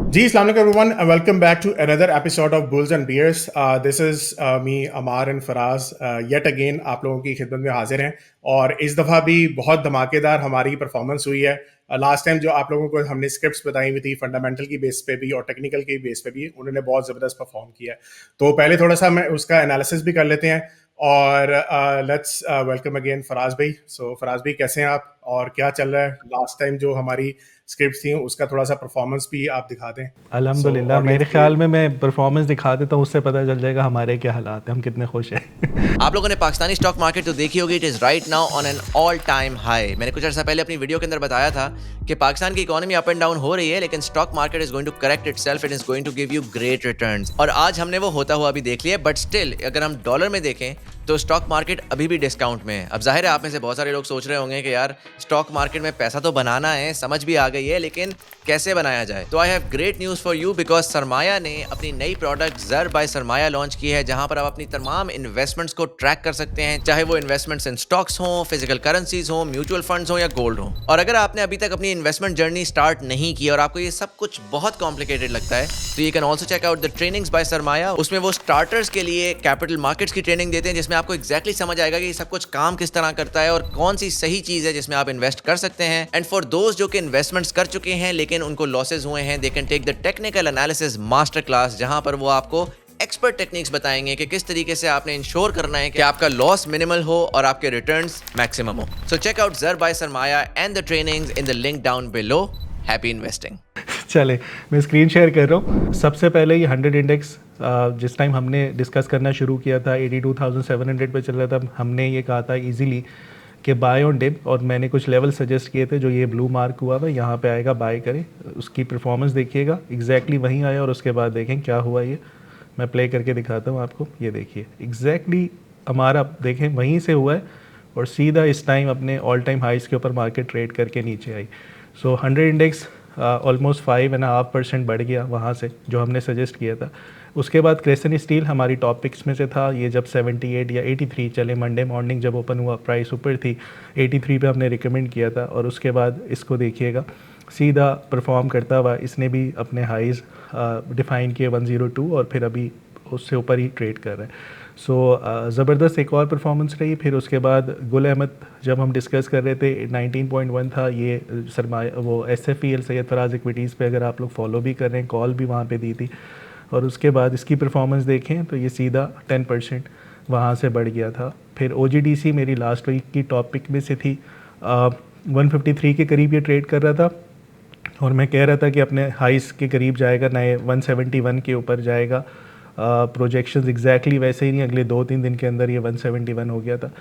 जी अस्सलाम वालेकुम everyone, welcome back to another episode of Bulls and Bears. This is me Ammar and Faraz yet again आप लोगों की खिदमत में हाजिर हैं। और इस दफ़ा भी बहुत धमाकेदार हमारी परफॉर्मेंस हुई है। लास्ट टाइम जो आप लोगों को हमने स्क्रिप्ट्स बताई हुई थी फंडामेंटल की बेस पे भी और टेक्निकल की बेस पे भी, उन्होंने बहुत ज़बरदस्त परफॉर्म किया है। तो पहले थोड़ा सा मैं उसका एनालिसिस भी कर लेते हैं। और लेट्स वेलकम अगेन फराज भाई। सो फराज भाई, कैसे हैं आप और क्या चल रहा है? लास्ट टाइम जो हमारी स्क्रिप्ट थी उसका थोड़ा सा परफॉर्मेंस भी आप दिखा दें, सो अल्हम्दुलिल्लाह मेरे ऑडियंस के। ख्याल में मैं परफॉर्मेंस दिखा देता हूँ, उससे पता चल जाएगा हमारे क्या हालात हैं, हम कितने खुश हैं। आप लोगों ने पाकिस्तानी स्टॉक मार्केट तो देखी होगी। It is right now on an all time high. मैंने कुछ अर्सा पहले अपनी वीडियो के अंदर बताया था कि पाकिस्तान की इकोनॉमी अप एंड डाउन हो रही है, लेकिन stock market is going to correct itself, it is going to give you great returns. और आज हमने वो होता हुआ भी देख लिया। बट स्टिल अगर हम डॉलर में देखें तो स्टॉक मार्केट अभी भी डिस्काउंट में है। अब जाहिर है आप में से बहुत सारे लोग सोच रहे होंगे कि यार स्टॉक मार्केट में पैसा तो बनाना है, समझ भी आ गई है, लेकिन कैसे बनाया जाए। तो I have great news for you, because Sarmaaya ने अपनी नई प्रोडक्ट ज़र बाय सरमाया लॉन्च की है, जहां पर आप अपनी तमाम इन्वेस्टमेंट्स को ट्रैक कर सकते हैं, चाहे वो इन्वेस्टमेंट्स इन स्टॉक्स हों, फिजिकल करेंसीज हों, म्यूचुअल फंड्स हों या गोल्ड हों। और अगर आपने अभी तक अपनी इन्वेस्टमेंट जर्नी स्टार्ट नहीं की और आपको ये सब कुछ बहुत कॉम्प्लिकेटेड लगता है, तो you can also check out the trainings by Sarmaaya. उसमें वो स्टार्टर्स के लिए कैपिटल मार्केट्स की ट्रेनिंग देते हैं, जिसमें आपको एक्जैक्टली समझ आएगा कि ये सब कुछ काम किस तरह करता है और कौन सी सही चीज है जिसमें आप इन्वेस्ट कर सकते हैं। एंड फॉर दोज जो कि इन्वेस्टमेंट्स कर चुके हैं लेकिन उनको लॉसेज हुए हैं, they can take the technical analysis master class, जहां पर वो आपको एक्सपर्ट टेक्निक्स बताएंगे कि किस तरीके से आपने इंश्योर करना है कि आपका लॉस मिनिमल हो और आपके रिटर्न्स मैक्सिमम हो। सो चेक आउट ज़र by Sarmaaya and the trainings in the link down below. Happy investing. चले, मैं स्क्रीन शेयर कर रहा हूँ। सबसे पहले ये 100 इंडेक्स जिस टाइम हमने डिस्कस करना शुरू किया था 82,700 पे चल रहा था, हमने ये कहा था इजीली कि बाय ऑन डिप, और मैंने कुछ लेवल सजेस्ट किए थे। जो ये ब्लू मार्क हुआ था यहाँ पे आएगा, बाय करें। उसकी परफॉर्मेंस देखिएगा, एग्जैक्टली वहीं आया और उसके बाद देखें क्या हुआ। ये मैं प्ले करके दिखाता हूँ आपको। ये देखिए एग्जैक्टली हमारा, देखें वहीं से हुआ है और सीधा इस टाइम अपने ऑल टाइम हाइस के ऊपर मार्केट ट्रेड करके नीचे आई। सो 100 इंडेक्स ऑलमोस्ट 5.5% बढ़ गया वहाँ से, जो हमने सजेस्ट किया था। उसके बाद क्रेसन स्टील हमारी टॉप पिक्स में से था। ये जब 78 या 83 चले, मंडे मॉर्निंग जब ओपन हुआ प्राइस ऊपर थी, 83 पे हमने रिकमेंड किया था। और उसके बाद इसको देखिएगा, सीधा परफॉर्म करता हुआ इसने भी अपने हाइज़ डिफ़ाइन किए 102, और फिर अभी उससे ऊपर ही ट्रेड कर रहा है। सो ज़बरदस्त एक और परफॉर्मेंस रही। फिर उसके बाद गुल अहमद जब हम डिस्कस कर रहे थे 19.1 था ये सरमाया, वो SFEL सैयद फराज इक्विटीज़ पे अगर आप लोग फॉलो भी कर रहे हैं, कॉल भी वहाँ पे दी थी। और उसके बाद इसकी परफॉर्मेंस देखें तो ये सीधा 10% वहाँ से बढ़ गया था। फिर OGDC मेरी लास्ट वीक की टॉपिक में से थी, 153 के करीब ये ट्रेड कर रहा था और मैं कह रहा था कि अपने हाइस के करीब जाएगा, नए 171 के ऊपर जाएगा। प्रोजेक्शंस एग्जैक्टली वैसे ही नहीं, अगले 2-3 दिन के अंदर ये 171 हो गया था।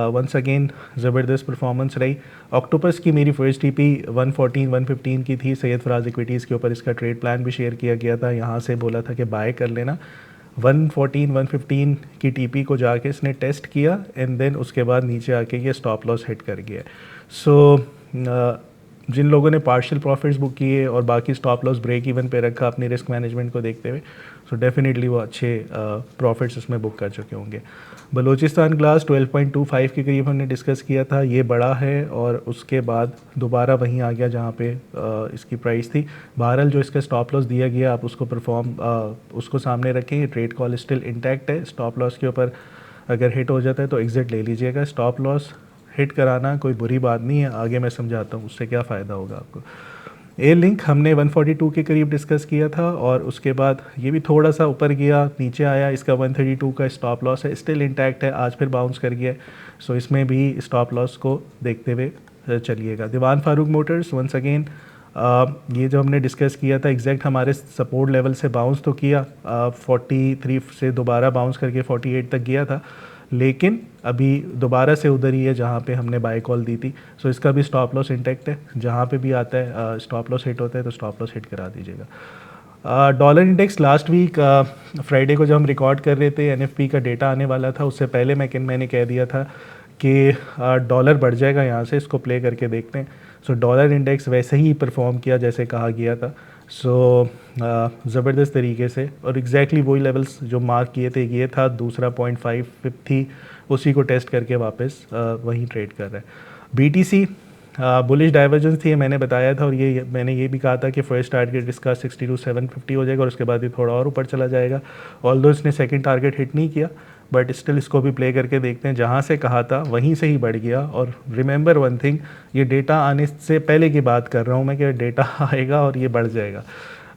वंस अगेन ज़बरदस्त परफॉर्मेंस रही। ऑक्टोपस की मेरी फर्स्ट टीपी 114-115 की थी, सैयद फराज इक्विटीज़ के ऊपर इसका ट्रेड प्लान भी शेयर किया गया था। यहाँ से बोला था कि बाय कर लेना। 114-115 की टीपी को जाके इसने टेस्ट किया एंड देन उसके बाद नीचे आके ये स्टॉप लॉस हिट कर गया। सो जिन लोगों ने पार्शियल प्रॉफिट्स बुक किए और बाकी स्टॉप लॉस ब्रेक इवन पे रखा अपनी रिस्क मैनेजमेंट को देखते हुए, सो डेफिनेटली वो अच्छे प्रॉफिट्स इसमें बुक कर चुके होंगे। बलूचिस्तान ग्लास 12.25 के करीब हमने डिस्कस किया था, ये बड़ा है और उसके बाद दोबारा वहीं आ गया जहाँ पे इसकी प्राइस थी। बहरहाल जो इसका स्टॉप लॉस दिया गया आप उसको उसको सामने रखें। ये ट्रेड कॉल स्टिल इंटैक्ट है। स्टॉप लॉस के ऊपर अगर हिट हो जाता है तो एग्ज़िट ले लीजिएगा। स्टॉप लॉस हिट कराना कोई बुरी बात नहीं है, आगे मैं समझाता हूँ उससे क्या फ़ायदा होगा आपको। ए लिंक हमने 142 के करीब डिस्कस किया था और उसके बाद ये भी थोड़ा सा ऊपर गया, नीचे आया। इसका 132 का स्टॉप लॉस है, स्टिल इंटैक्ट है, आज फिर बाउंस कर गया। सो इसमें भी स्टॉप लॉस को देखते हुए चलिएगा। दीवान फारूक मोटर्स वंस अगेन, ये जो हमने डिस्कस किया था एग्जैक्ट हमारे सपोर्ट लेवल से बाउंस तो किया, 43 से दोबारा बाउंस करके 48 तक गया था, लेकिन अभी दोबारा से उधर ही है जहाँ पे हमने बाय कॉल दी थी। सो इसका भी स्टॉप लॉस इंटैक्ट है। जहाँ पे भी आता है स्टॉप लॉस हिट होता है तो स्टॉप लॉस हिट करा दीजिएगा। Dollar index last week Friday को जब हम रिकॉर्ड कर रहे थे, NFP का डेटा आने वाला था, उससे पहले मैंने कह दिया था कि डॉलर बढ़ जाएगा यहाँ से। इसको प्ले करके देखते हैं। सो डॉलर इंडेक्स वैसे ही परफॉर्म किया जैसे कहा गया था। सो ज़बरदस्त तरीके से, और एग्जैक्टली वही लेवल्स जो मार्क किए थे, ये था दूसरा 0.5 थी, उसी को टेस्ट करके वापस वहीं ट्रेड कर रहा है। BTC बुलिश डाइवर्जेंस थी, मैंने बताया था, और ये मैंने ये भी कहा था कि फर्स्ट टारगेट इसका 62,750 हो जाएगा और उसके बाद ये थोड़ा और ऊपर चला जाएगा। ऑल्दो इसने सेकंड टारगेट हिट नहीं किया, बट स्टिल इसको भी प्ले करके देखते हैं। जहाँ से कहा था वहीं से ही बढ़ गया। और रिमेंबर वन थिंग, ये डेटा आने से पहले की बात कर रहा हूँ मैं, कि डेटा आएगा और ये बढ़ जाएगा,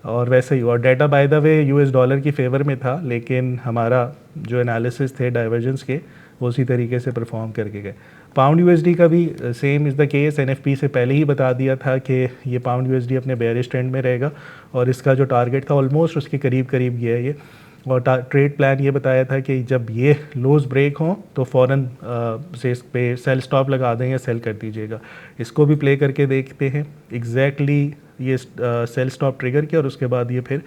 और वैसे ही हुआ। Data by the way US dollar की फेवर में था, लेकिन हमारा जो एनालिसिस थे डाइवर्जेंस के, वो उसी तरीके से परफॉर्म करके गए। पाउंड यूएसडी का भी same is the case. NFP से पहले ही बता दिया था कि ये पाउंड यूएसडी अपने बेयरिश ट्रेंड में रहेगा, और इसका जो टारगेट था ऑलमोस्ट उसके करीब करीब गया है ये। और ट्रेड प्लान ये बताया था कि जब ये लोज ब्रेक हों तो फ़ौरन से इस पे सेल स्टॉप लगा दें या सेल कर दीजिएगा। इसको भी प्ले करके देखते हैं। एग्जैक्टली ये सेल स्टॉप ट्रिगर किया और उसके बाद ये फिर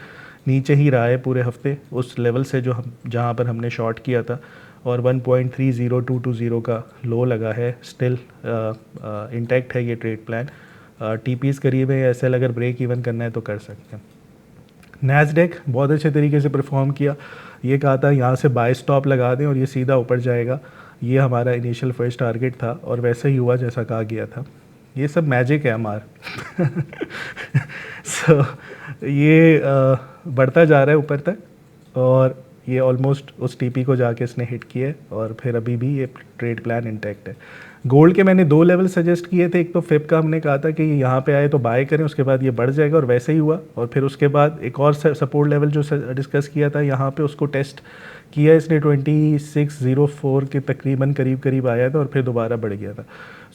नीचे ही रहा है पूरे हफ्ते उस लेवल से जो हम जहाँ पर हमने शॉर्ट किया था, और 1.30220 का लो लगा है। स्टिल इंटैक्ट है ये ट्रेड प्लान। टीपीस करीब है, एसएल अगर ब्रेक इवन करना है तो कर सकते हैं। नैस्डैक बहुत अच्छे तरीके से परफॉर्म किया। ये कहा था यहाँ से बाय स्टॉप लगा दें और ये सीधा ऊपर जाएगा, ये हमारा इनिशियल फर्स्ट टारगेट था, और वैसे ही हुआ जैसा कहा गया था। ये सब मैजिक है हमारा। सो ये बढ़ता जा रहा है ऊपर तक, और ये ऑलमोस्ट उस टीपी को जाके इसने हिट किया है, और फिर अभी भी ये ट्रेड प्लान इंटैक्ट है। गोल्ड के मैंने 2 लेवल सजेस्ट किए थे। एक तो फिप का हमने कहा था कि यहाँ पे आए तो बाय करें, उसके बाद ये बढ़ जाएगा, और वैसे ही हुआ। और फिर उसके बाद एक और सपोर्ट लेवल जो डिस्कस किया था, यहाँ पे उसको टेस्ट किया इसने 2604 के तकरीबन करीब करीब आया था, और फिर दोबारा बढ़ गया था।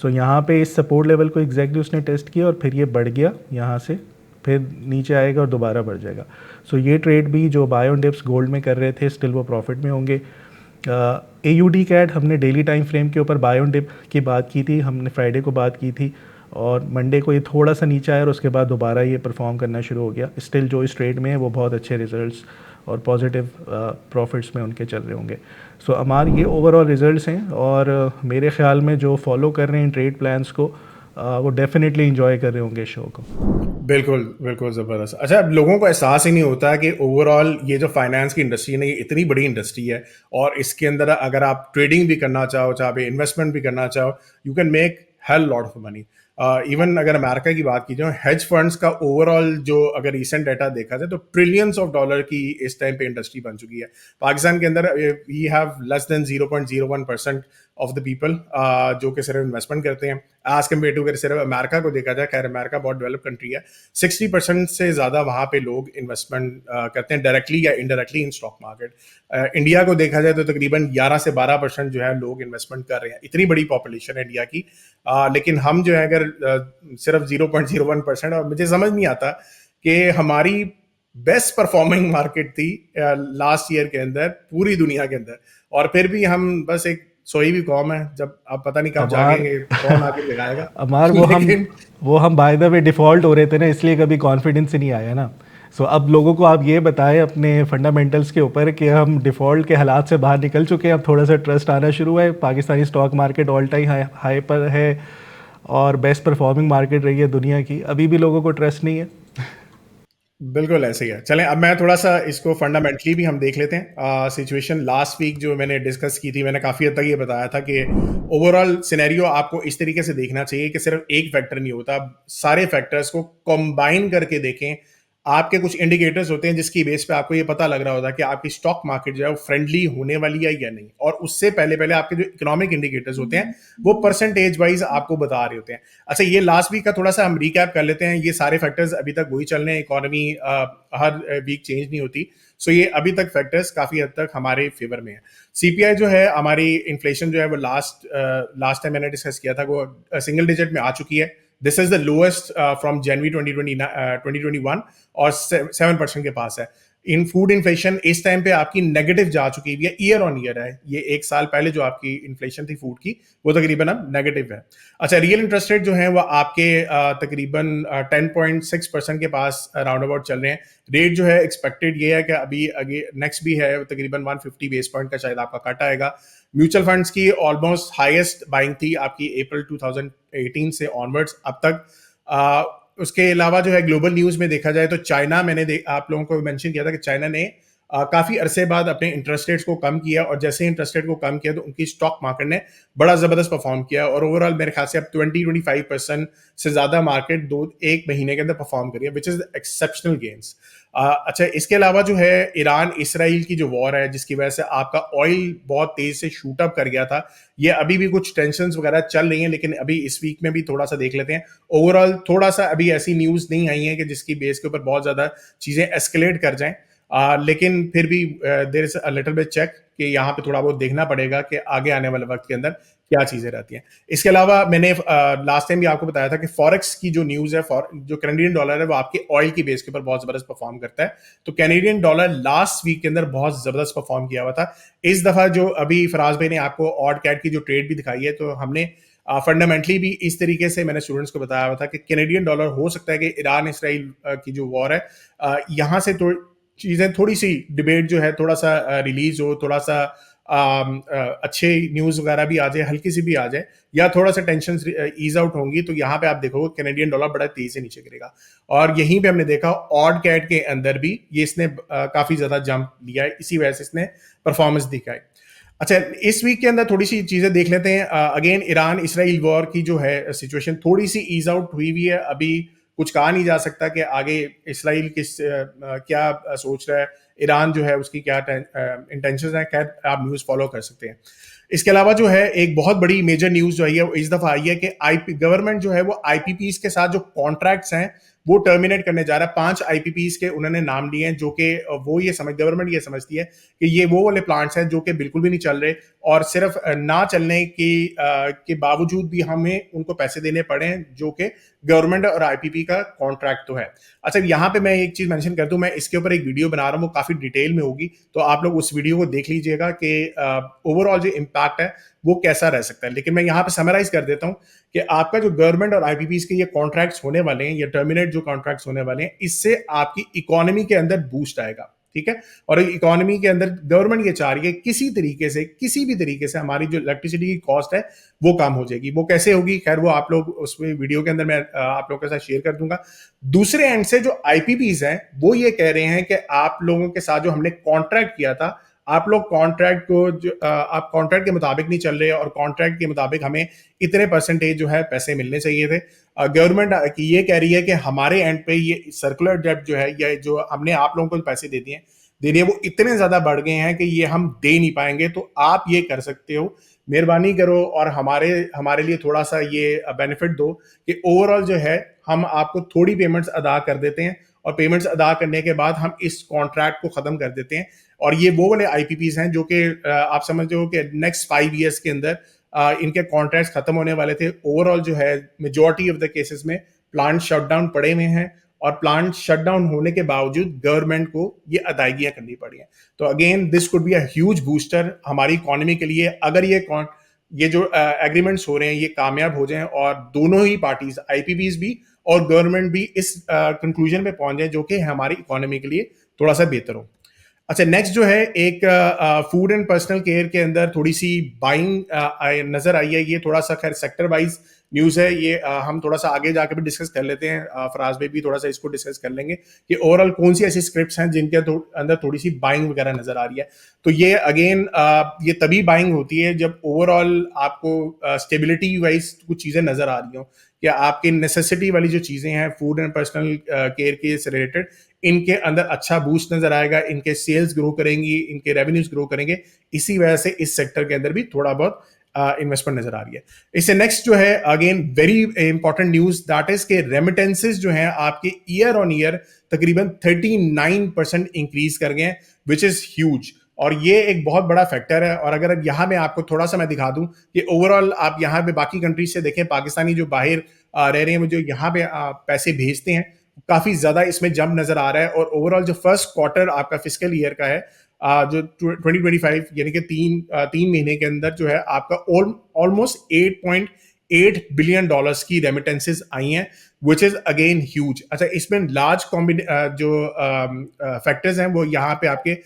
सो यहाँ पे इस सपोर्ट लेवल को एग्जैक्टली उसने टेस्ट किया, और फिर ये बढ़ गया यहाँ से, फिर नीचे आएगा और दोबारा बढ़ जाएगा। सो ये ट्रेड भी जो बाय ऑन डिप्स गोल्ड में कर रहे थे, स्टिल वो प्रॉफिट में होंगे। AUD कैट हमने डेली टाइम फ्रेम के ऊपर बाय ऑन डिप की बात की थी, हमने फ्राइडे को बात की थी, और मंडे को ये थोड़ा सा नीचे आया और उसके बाद दोबारा ये परफॉर्म करना शुरू हो गया। स्टिल जो इस ट्रेड में है वो बहुत अच्छे रिजल्ट्स और पॉजिटिव प्रॉफिट्स में उनके चल रहे होंगे। सो हमारे ये ओवरऑल रिजल्ट्स हैं, और मेरे ख्याल में जो फॉलो कर रहे हैं ट्रेड प्लान्स को वो डेफिनेटली इंजॉय कर रहे होंगे शो को। बिल्कुल बिल्कुल ज़बरदस्त। अच्छा, अब लोगों को एहसास ही नहीं होता कि ओवरऑल ये जो फाइनेंस की इंडस्ट्री है ना, ये इतनी बड़ी इंडस्ट्री है, और इसके अंदर अगर आप ट्रेडिंग भी करना चाहो, चाहे इन्वेस्टमेंट भी करना चाहो, you can make hell lot of money. Even अगर अमेरिका की बात की जाए, हेज फंड्स का ओवरऑल जो अगर रिसेंट डाटा देखा जाए तो ट्रिलियंस ऑफ डॉलर की इस टाइम पे इंडस्ट्री बन चुकी है। पाकिस्तान के अंदर we have less than 0.01% of the people जो कि सिर्फ इन्वेस्टमेंट करते हैं, एज कम्पेयर टू अगर सिर्फ अमेरिका को देखा जाए। खैर अमेरिका बहुत डेवलप कंट्री है, 60% से ज़्यादा वहाँ पे लोग इन्वेस्टमेंट करते हैं डायरेक्टली या indirectly in stock market. India को देखा जाए तो तकरीबन 11 से 12% जो है लोग इन्वेस्टमेंट कर रहे हैं। इतनी बड़ी पॉपुलेशन है इंडिया की, लेकिन हम जो है अगर सिर्फ 0.01%, और मुझे समझ नहीं आता कि हमारी बेस्ट परफॉर्मिंग मार्केट थी लास्ट ईयर के अंदर पूरी दुनिया के अंदर, और फिर भी हम बस एक सोई भी कौम है। जब आप पता नहीं कब जागेंगे, कौन आके जगाएगा। अमार वो हम बाय द वे डिफ़ॉल्ट हो रहे थे ना, इसलिए कभी कॉन्फिडेंस ही नहीं आया ना। सो अब लोगों को आप ये बताएं अपने फंडामेंटल्स के ऊपर कि हम डिफ़ॉल्ट के हालात से बाहर निकल चुके हैं, अब थोड़ा सा ट्रस्ट आना शुरू है। Pakistani stock market all time high पर है और बेस्ट परफॉर्मिंग मार्केट रही है दुनिया की, अभी भी लोगों को ट्रस्ट नहीं है। बिल्कुल ऐसे ही है। चलें, अब मैं थोड़ा सा इसको फंडामेंटली भी हम देख लेते हैं। सिचुएशन लास्ट वीक जो मैंने डिस्कस की थी, मैंने काफ़ी हद तक ये बताया था कि ओवरऑल सिनेरियो आपको इस तरीके से देखना चाहिए कि सिर्फ एक फैक्टर नहीं होता, सारे फैक्टर्स को कंबाइन करके देखें। आपके कुछ इंडिकेटर्स होते हैं जिसकी बेस पे आपको ये पता लग रहा होता है कि आपकी स्टॉक मार्केट जो है वो फ्रेंडली होने वाली है या नहीं, और उससे पहले पहले आपके जो इकोनॉमिक इंडिकेटर्स होते हैं वो परसेंटेज वाइज आपको बता रहे होते हैं। अच्छा, ये लास्ट वीक का थोड़ा सा हम रिकैप कर लेते हैं। ये सारे फैक्टर्स अभी तक वही चल रहे हैं, इकोनॉमी हर वीक चेंज नहीं होती। सो ये अभी तक फैक्टर्स काफी हद तक हमारे फेवर में है। सीपीआई जो है, हमारी इन्फ्लेशन जो है वो लास्ट टाइम मैंने डिस्कस किया था, वो सिंगल डिजिट में आ चुकी है। This is the lowest from January 2021, और 7% के पास है। इन फूड इन्फ्लेशन इस टाइम पे आपकी नेगेटिव जा चुकी है, ईयर ऑन ईयर है। ये एक साल पहले जो आपकी इन्फ्लेशन थी फूड की, वो तकरीबन अब नेगेटिव है। अच्छा, रियल इंटरेस्ट रेट जो है वो आपके तकरीबन 10.6% के पास राउंड अबाउट चल रहे हैं। रेट जो है एक्सपेक्टेड ये है कि अभी आगे नेक्स्ट भी है, तकरीबन 150 बेस पॉइंट का शायद आपका कट आएगा। म्यूचुअल फंड्स की ऑलमोस्ट हाईएस्ट बाइंग थी आपकी अप्रैल 2018 से ऑनवर्ड्स अब तक। उसके अलावा जो है ग्लोबल न्यूज में देखा जाए तो चाइना, मैंने आप लोगों को मेंशन किया था कि चाइना ने काफ़ी अरसे बाद अपने इंटरेस्ट रेट्स को कम किया, और जैसे इंटरेस्ट रेट को कम किया तो उनकी स्टॉक मार्केट ने बड़ा ज़बरदस्त परफॉर्म किया, और ओवरऑल मेरे ख्याल से अब 20-25% से ज़्यादा मार्केट 2-1 महीने के अंदर परफॉर्म करी है, विच इज़ एक्सेप्शनल गेन्स। अच्छा, इसके अलावा जो है ईरान इसराइल की जो वॉर है, जिसकी वजह से आपका ऑयल बहुत तेज से शूट अप कर गया था, ये अभी भी कुछ टेंशन्स वगैरह चल रही हैं, लेकिन अभी इस वीक में भी थोड़ा सा देख लेते हैं। ओवरऑल थोड़ा सा अभी ऐसी न्यूज़ नहीं आई है कि जिसकी बेस के ऊपर बहुत ज़्यादा चीज़ें एस्केलेट कर जाएं, लेकिन फिर भी there is a little bit check कि यहाँ पे थोड़ा बहुत देखना पड़ेगा कि आगे आने वाले वक्त के अंदर क्या चीज़ें रहती हैं। इसके अलावा मैंने लास्ट टाइम भी आपको बताया था कि फॉरेक्स की जो न्यूज़ है, जो कैनेडियन डॉलर है वो आपके ऑयल की बेस के ऊपर बहुत ज़बरदस्त परफॉर्म करता है। तो कैनेडियन डॉलर लास्ट वीक के अंदर बहुत ज़बरदस्त परफॉर्म किया हुआ था। इस दफ़ा जो अभी फराज भाई ने आपको ऑड कैट की जो ट्रेड भी दिखाई है, तो हमने फंडामेंटली भी इस तरीके से मैंने स्टूडेंट्स को बताया हुआ था कि कैनेडियन डॉलर हो सकता है कि ईरान इसराइल की जो वॉर है, यहाँ से तो चीज़ें थोड़ी सी डिबेट जो है थोड़ा सा रिलीज हो, थोड़ा सा अच्छे न्यूज़ वगैरह भी आ जाए, हल्की सी भी आ जाए, या थोड़ा सा टेंशन ईज आउट होंगी, तो यहाँ पे आप देखोगे कैनेडियन डॉलर बड़ा तेजी से नीचे गिरेगा। और यहीं पे हमने देखा ऑड कैट के अंदर भी ये इसने काफ़ी ज़्यादा जंप लिया है, इसी वजह से इसने परफॉर्मेंस दिखाई। अच्छा, इस वीक के अंदर थोड़ी सी चीज़ें देख लेते हैं। अगेन ईरान इसराइल वॉर की जो है सिचुएशन थोड़ी सी ईज आउट हुई हुई है, अभी कुछ कहा नहीं जा सकता कि आगे इसराइल क्या सोच रहा है, ईरान जो है उसकी क्या इंटेंशंस हैं। खैर, आप न्यूज़ फॉलो कर सकते हैं। इसके अलावा जो है एक बहुत बड़ी मेजर न्यूज़ जो आई है वो इस दफ़ा आई है कि गवर्नमेंट जो है वो आईपीपीज के साथ जो कॉन्ट्रैक्ट्स हैं वो टर्मिनेट करने जा रहा है। 5 आईपीपीज के उन्होंने नाम लिए हैं, जो कि वो गवर्नमेंट ये समझती है कि ये वो वाले प्लांट्स हैं जो कि बिल्कुल भी नहीं चल रहे, और सिर्फ ना चलने के बावजूद भी हमें उनको पैसे देने पड़े हैं, जो कि गवर्नमेंट और आईपीपी का कॉन्ट्रैक्ट तो है। अच्छा, यहाँ पे मैं एक चीज मेंशन कर दूं, मैं इसके ऊपर एक वीडियो बना रहा हूँ, वो काफी डिटेल में होगी, तो आप लोग उस वीडियो को देख लीजिएगा कि ओवरऑल जो इम्पैक्ट है वो कैसा रह सकता है। लेकिन मैं यहाँ पे समराइज कर देता हूँ कि आपका जो गवर्नमेंट और आईपीपीज के ये कॉन्ट्रैक्ट्स होने वाले हैं, या टर्मिनेट जो कॉन्ट्रैक्ट्स होने वाले हैं, इससे आपकी इकोनॉमी के अंदर बूस्ट आएगा, ठीक है। और इकोनॉमी के अंदर गवर्नमेंट ये चाह रही है किसी भी तरीके से हमारी जो इलेक्ट्रिसिटी की कॉस्ट है वो कम हो जाएगी। वो कैसे होगी, खैर वो आप लोग उस वीडियो के अंदर मैं आप लोगों के साथ शेयर कर दूंगा। दूसरे एंड से जो आईपीपीज हैं वो ये कह रहे हैं कि आप लोगों के साथ जो हमने कॉन्ट्रैक्ट किया था, आप लोग कॉन्ट्रैक्ट को आप कॉन्ट्रैक्ट के मुताबिक नहीं चल रहे, और कॉन्ट्रैक्ट के मुताबिक हमें इतने परसेंटेज जो है पैसे मिलने चाहिए थे। गवर्नमेंट ये कह रही है कि हमारे एंड पे ये सर्कुलर डेब्ट जो है, या जो हमने आप लोगों को पैसे दे दिए वो इतने ज्यादा बढ़ गए हैं कि ये हम दे नहीं पाएंगे। तो आप ये कर सकते हो, मेहरबानी करो और हमारे लिए थोड़ा सा ये बेनिफिट दो कि ओवरऑल जो है हम आपको थोड़ी पेमेंट्स अदा कर देते हैं, और पेमेंट्स अदा करने के बाद हम इस कॉन्ट्रैक्ट को खत्म कर देते हैं। और ये वो वाले आईपीपीज हैं जो कि आप समझते हो कि नेक्स्ट 5 ईयर्स के अंदर इनके कॉन्ट्रैक्ट्स खत्म होने वाले थे। ओवरऑल जो है मेजॉरिटी ऑफ द केसेस में प्लांट शटडाउन पड़े हुए हैं, और प्लांट शटडाउन होने के बावजूद गवर्नमेंट को ये अदायगियां करनी पड़ी हैं। तो again this could be a huge booster हमारी इकोनॉमी के लिए, अगर ये जो एग्रीमेंट्स हो रहे हैं ये कामयाब हो जाएं, और दोनों ही पार्टीज आईपीपीज भी और गवर्नमेंट भी इस कंक्लूजन पे पहुंच जाए जो कि हमारी इकोनॉमी के लिए थोड़ा सा बेहतर हो। अच्छा, नेक्स्ट जो है एक फूड एंड पर्सनल केयर के अंदर थोड़ी सी बाइंग नजर आई है। ये थोड़ा सा खैर सेक्टर वाइज न्यूज़ है, ये हम थोड़ा सा आगे जाकर भी डिस्कस कर लेते हैं। फराज भाई भी थोड़ा सा इसको डिस्कस कर लेंगे कि ओवरऑल कौन सी ऐसी स्क्रिप्ट्स हैं जिनके अंदर थोड़ी सी बाइंग वगैरह नजर आ रही है। तो ये अगेन ये तभी बाइंग होती है जब ओवरऑल आपको स्टेबिलिटी वाइज कुछ चीज़ें नजर आ रही हो, कि आपके नेसेसिटी वाली जो चीज़ें हैं फूड एंड पर्सनल केयर के से रिलेटेड, इनके अंदर अच्छा बूस्ट नजर आएगा, इनके सेल्स ग्रो करेंगी, इनके रेवेन्यूज ग्रो करेंगे। इसी वजह से इस सेक्टर के अंदर भी थोड़ा बहुत इन्वेस्टमेंट नजर आ रही है। इससे नेक्स्ट जो है again very important news, that is के रेमिटेंसेस जो हैं आपके ईयर ऑन ईयर तकरीबन 39% इंक्रीज कर गए हैं, विच इज ह्यूज। और ये एक बहुत बड़ा फैक्टर है। और अगर यहाँ में आपको थोड़ा सा मैं दिखा दूं कि ओवरऑल आप यहाँ पे बाकी कंट्रीज से देखें, पाकिस्तानी जो बाहर रह रहे हैं, जो यहाँ पे पैसे भेजते हैं, काफी ज्यादा इसमें जंप नजर आ रहा है। और ओवरऑल जो फर्स्ट क्वार्टर आपका फिस्कल ईयर का है, जो 2025 यानी कि तीन महीने के अंदर जो है आपका ऑलमोस्ट 8.8 बिलियन डॉलर्स की रेमिटेंसेस आई हैं, विच इज अगेन ह्यूज। अच्छा, इसमें लार्ज जो फैक्टर्स हैं वो यहाँ पे आपके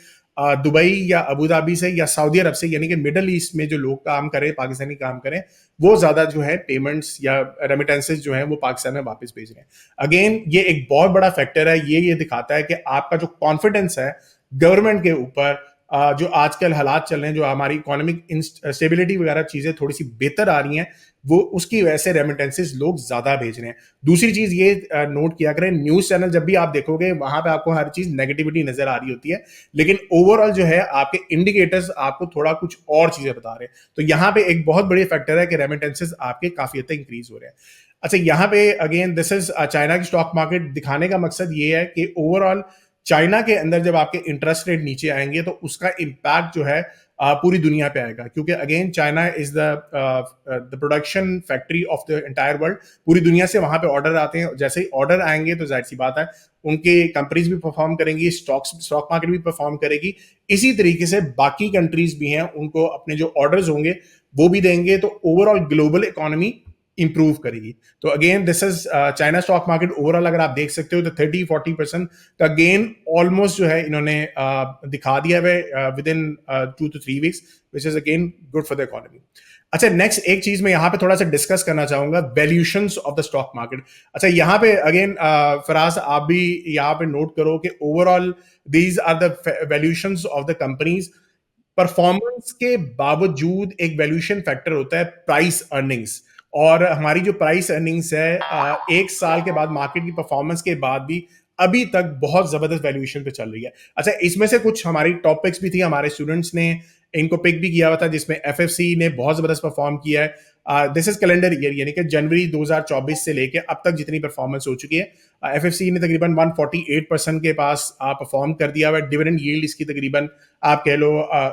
दुबई या अबू धाबी से या सऊदी अरब से, यानी कि मिडल ईस्ट में जो लोग काम करें, पाकिस्तानी काम करें, वो ज्यादा जो है पेमेंट्स या रेमिटेंसेस जो हैं वो पाकिस्तान में वापस भेज रहे हैं। अगेन ये एक बहुत बड़ा फैक्टर है। ये दिखाता है कि आपका जो कॉन्फिडेंस है गवर्नमेंट के ऊपर, जो आजकल हालात चल रहे हैं, जो हमारी इकोनॉमिक स्टेबिलिटी वगैरह चीजें थोड़ी सी बेहतर आ रही हैं, वो उसकी वजह से रेमिटेंसेस लोग ज्यादा भेज रहे हैं। दूसरी चीज ये नोट किया करें, न्यूज चैनल जब भी आप देखोगे वहां पे आपको हर चीज नेगेटिविटी नजर आ रही होती है, लेकिन ओवरऑल जो है आपके इंडिकेटर्स आपको थोड़ा कुछ और चीजें बता रहे हैं। तो यहाँ पे एक बहुत बड़ी फैक्टर है कि रेमिटेंसेस आपके काफी हद तक इंक्रीज हो रहे हैं। अच्छा, यहाँ पे अगेन दिस इज चाइना की स्टॉक मार्केट। दिखाने का मकसद ये है कि ओवरऑल चाइना के अंदर जब आपके इंटरेस्ट रेट नीचे आएंगे तो उसका इम्पैक्ट जो है पूरी दुनिया पे आएगा, क्योंकि again China is the production factory of the entire world. पूरी दुनिया से वहां पे ऑर्डर आते हैं, जैसे ही ऑर्डर आएंगे तो जाहिर सी बात है उनके कंपनीज भी परफॉर्म करेंगी, स्टॉक मार्केट भी परफॉर्म करेगी। इसी तरीके से बाकी कंट्रीज भी हैं, उनको अपने जो ऑर्डर्स होंगे वो भी देंगे, तो ओवरऑल ग्लोबल इकोनॉमी इंप्रूव करेगी। तो again this is China stock market. Overall अगर आप देख सकते हो तो 30-40% का गेन ऑलमोस्ट जो है इन्होंने दिखा दिया है with in 2 to 3 weeks, which is again good for the economy. अच्छा, नेक्स्ट एक चीज मैं यहाँ पे थोड़ा सा डिस्कस करना चाहूंगा, valuations of the stock market. अच्छा, यहाँ पे अगेन फराज आप भी यहाँ पे नोट करो कि overall these are the valuations of the companies. Performance के बावजूद एक वैल्यूएशन फैक्टर होता है प्राइस अर्निंग्स, और हमारी जो प्राइस अर्निंग्स है एक साल के बाद मार्केट की परफॉर्मेंस के बाद भी अभी तक बहुत जबरदस्त वैल्यूएशन पे चल रही है। अच्छा, इसमें से कुछ हमारी टॉपिक्स भी थी, हमारे स्टूडेंट्स ने इनको पिक भी किया हुआ था, जिसमें एफएफसी ने बहुत जबरदस्त परफॉर्म किया है। दिस इज कैलेंडर ईयर, यानी कि जनवरी 2024 से लेके अब तक जितनी परफॉर्मेंस हो चुकी है, एफएफसी ने तकरीबन 148% के पास परफॉर्म कर दिया हुआ है। डिविडेंड यील्ड इसकी तकरीबन आप कह लो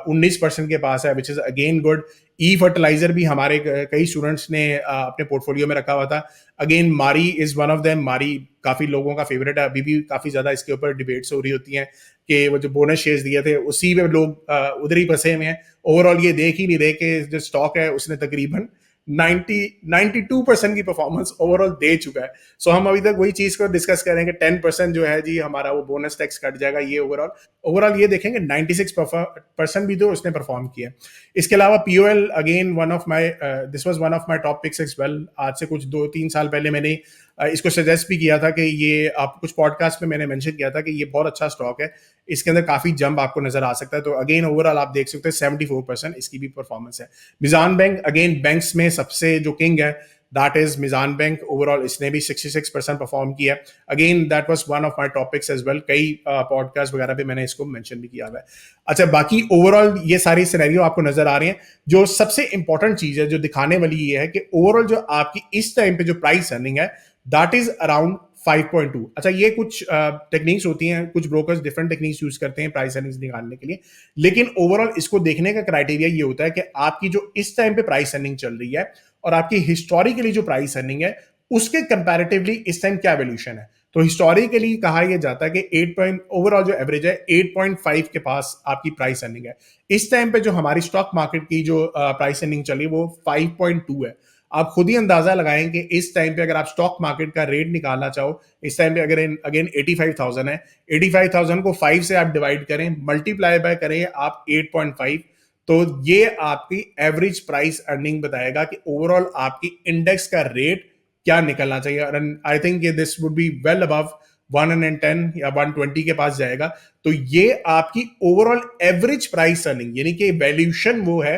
19% के पास है, विच इज अगेन गुड। ई फर्टिलाइजर भी हमारे कई स्टूडेंट्स ने अपने पोर्टफोलियो में रखा हुआ था। अगेन मारी इज वन ऑफ देम। मारी काफी लोगों का फेवरेट है, अभी भी काफी ज्यादा इसके ऊपर डिबेट्स हो रही होती हैं कि वो जो बोनस शेयर्स दिए थे उसी में लोग उधर ही फंसे हुए हैं। ओवरऑल ये देख ही नहीं रहे कि जो स्टॉक है उसने तकरीबन 92% की परफॉर्मेंस ओवरऑल दे चुका है। सो हम अभी तक वही चीज को डिस्कस करेंगे, 10% जो है जी हमारा वो बोनस टैक्स कट जाएगा। ये ओवरऑल ये देखेंगे 96% भी तो उसने परफॉर्म किया। इसके अलावा POL again one of my this was one of my top picks as well. आज से कुछ 2-3 साल पहले मैंने इसको सजेस्ट भी किया था कि ये आप कुछ पॉडकास्ट में मैंने मेंशन किया था कि ये बहुत अच्छा स्टॉक है, इसके अंदर काफी जंप आपको नजर आ सकता है। तो अगेन ओवरऑल आप देख सकते हैं 74% इसकी भी परफॉर्मेंस है। मिजान बैंक अगेन बैंक्स में सबसे जो किंग है that is Meezan bank. Overall इसने भी 66% परफॉर्म किया। Again that was one of my topics as well. कई पॉडकास्ट वगैरह पे मैंने इसको मेंशन भी किया हुआ है। अच्छा, बाकी ओवरऑल ये सारी सिनेरियो आपको नजर आ रहे हैं। जो सबसे इंपॉर्टेंट चीज है जो दिखाने वाली ये है कि ओवरऑल जो आपकी इस टाइम पे जो प्राइस अर्निंग है दैट इज अराउंड 5.2। अच्छा, ये कुछ टेक्निक्स होती हैं, कुछ ब्रोकर्स डिफरेंट टेक्निक्स यूज करते हैं प्राइस अर्निंग्स निकालने के लिए, लेकिन ओवरऑल इसको देखने का क्राइटेरिया ये होता है कि आपकी जो इस टाइम पे प्राइस अर्निंग चल रही है और आपकी हिस्टोरिकली जो प्राइस अर्निंग है उसके कंपैरेटिवली इस टाइम क्या वैल्यूएशन है। तो हिस्टोरिकली कहा यह जाता है कि 8 ओवरऑल जो एवरेज है 8.5 के पास आपकी प्राइस अर्निंग है। इस टाइम पे जो हमारी स्टॉक मार्केट की जो प्राइस अर्निंग चली वो 5.2 है। आप खुद ही अंदाजा लगाएं कि इस टाइम पे अगर आप स्टॉक मार्केट का रेट निकालना चाहो, इस टाइम पे अगर अगेन 85,000 है, 85,000 को 5 से आप डिवाइड करें, मल्टीप्लाई बाय करें आप 8.5, तो ये आपकी एवरेज प्राइस अर्निंग बताएगा कि ओवरऑल आपकी इंडेक्स का रेट क्या निकलना चाहिए। और आई think this would be well above 110 या 120 के पास जाएगा। तो ये आपकी ओवरऑल एवरेज प्राइस अर्निंग, यानी कि वैल्यूएशन वो है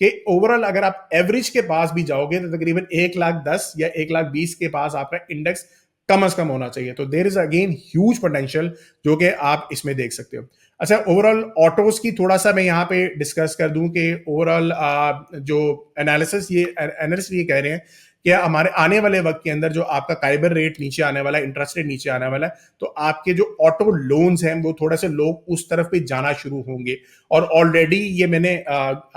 कि ओवरऑल अगर आप एवरेज के पास भी जाओगे तो तकरीबन 1,10,000 या 1,20,000 के पास आपका इंडेक्स कम से कम होना चाहिए। तो there is again huge potential जो कि आप इसमें देख सकते हो। अच्छा, ओवरऑल ऑटोज की थोड़ा सा मैं यहाँ पे डिस्कस कर दूं कि ओवरऑल जो एनालिसिस ये कह रहे हैं कि हमारे आने वाले वक्त के अंदर जो आपका काइबर रेट नीचे आने वाला है, इंटरेस्ट रेट नीचे आने वाला है, तो आपके जो ऑटो लोन्स हैं वो थोड़ा से लोग उस तरफ पे जाना शुरू होंगे। और ऑलरेडी ये मैंने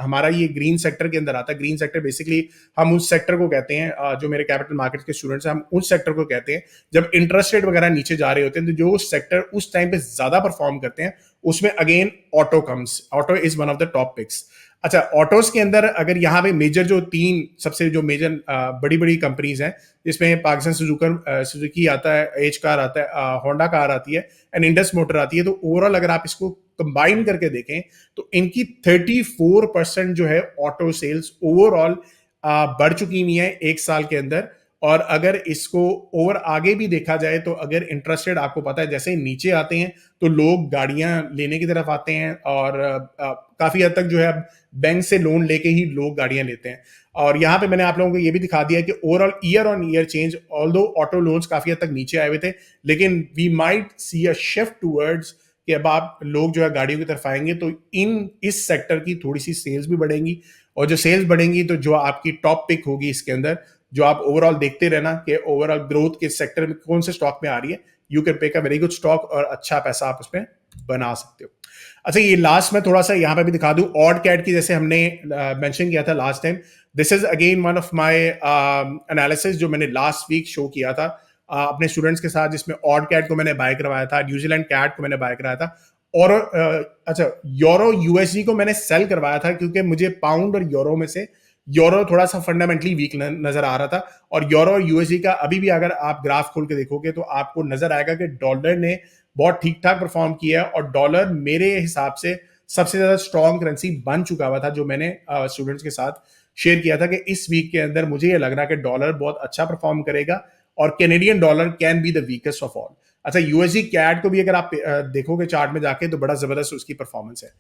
हमारा ये ग्रीन सेक्टर के अंदर आता है। ग्रीन सेक्टर बेसिकली हम उस सेक्टर को कहते हैं, जो मेरे कैपिटल मार्केट के स्टूडेंट्स हैं हम उस सेक्टर को कहते हैं जब इंटरेस्ट रेट वगैरह नीचे जा रहे होते हैं, तो जो सेक्टर उस टाइम पे ज्यादा परफॉर्म करते हैं उसमें again auto comes. Auto is one of the top picks. अच्छा, ऑटोज के अंदर अगर यहाँ पे मेजर जो 3 सबसे जो मेजर बड़ी बड़ी कंपनीज हैं, जिसमें पाकिस्तान सुजुकी आता है, एज कार आता है, होंडा कार आती है एंड इंडस मोटर आती है, तो ओवरऑल अगर आप इसको कंबाइन करके देखें तो इनकी 34% जो है ऑटो सेल्स ओवरऑल बढ़ चुकी हुई है एक साल के अंदर। और अगर इसको ओवर आगे भी देखा जाए तो अगर इंटरेस्टेड, आपको पता है जैसे ही नीचे आते हैं तो लोग गाड़ियां लेने की तरफ आते हैं, और काफी हद तक जो है बैंक से लोन लेके ही लोग गाड़ियां लेते हैं। और यहाँ पे मैंने आप लोगों को ये भी दिखा दिया कि overall year on year change, although auto loans काफी हद तक नीचे आए हुए थे, लेकिन we might see a shift towards कि अब आप लोग जो है गाड़ियों की तरफ आएंगे, तो इस सेक्टर की थोड़ी सी सेल्स भी बढ़ेंगी, और जो सेल्स बढ़ेंगी तो जो आपकी टॉप पिक होगी इसके अंदर, जो आप ओवरऑल देखते रहना कि ओवरऑल ग्रोथ के सेक्टर में कौन से स्टॉक में आ रही है, you can pick a very good stock और अच्छा पैसा आप उसमें बना सकते हो। अच्छा, ये लास्ट में थोड़ा सा यहाँ पे भी दिखा दूं, ऑड कैट की, जैसे हमने मेंशन किया था last time, this is again one of my analysis जो मैंने लास्ट वीक शो किया था अपने स्टूडेंट्स के साथ, जिसमें ऑड कैट को मैंने बाय करवाया था, न्यूजीलैंड कैट को मैंने बाय कराया था, और अच्छा, यूरो यूएसडी को मैंने सेल करवाया था क्योंकि मुझे पाउंड और यूरो में से यूरो थोड़ा सा फंडामेंटली वीक नजर आ रहा था, और यूरो और यूएसडी का अभी भी अगर आप ग्राफ खोल के देखोगे तो आपको नजर आएगा कि डॉलर ने बहुत ठीक ठाक परफॉर्म किया है, और डॉलर मेरे हिसाब से सबसे ज्यादा स्ट्रॉन्ग करेंसी बन चुका हुआ था, जो मैंने स्टूडेंट्स के साथ शेयर किया था कि इस वीक के अंदर मुझे ये लग रहा है कि डॉलर बहुत अच्छा परफॉर्म करेगा, और Canadian dollar can be the weakest of all. अच्छा, यूएसडी कैट को भी अगर आप देखोगे चार्ट में जाके तो बड़ा जबरदस्त उसकी परफॉर्मेंस है।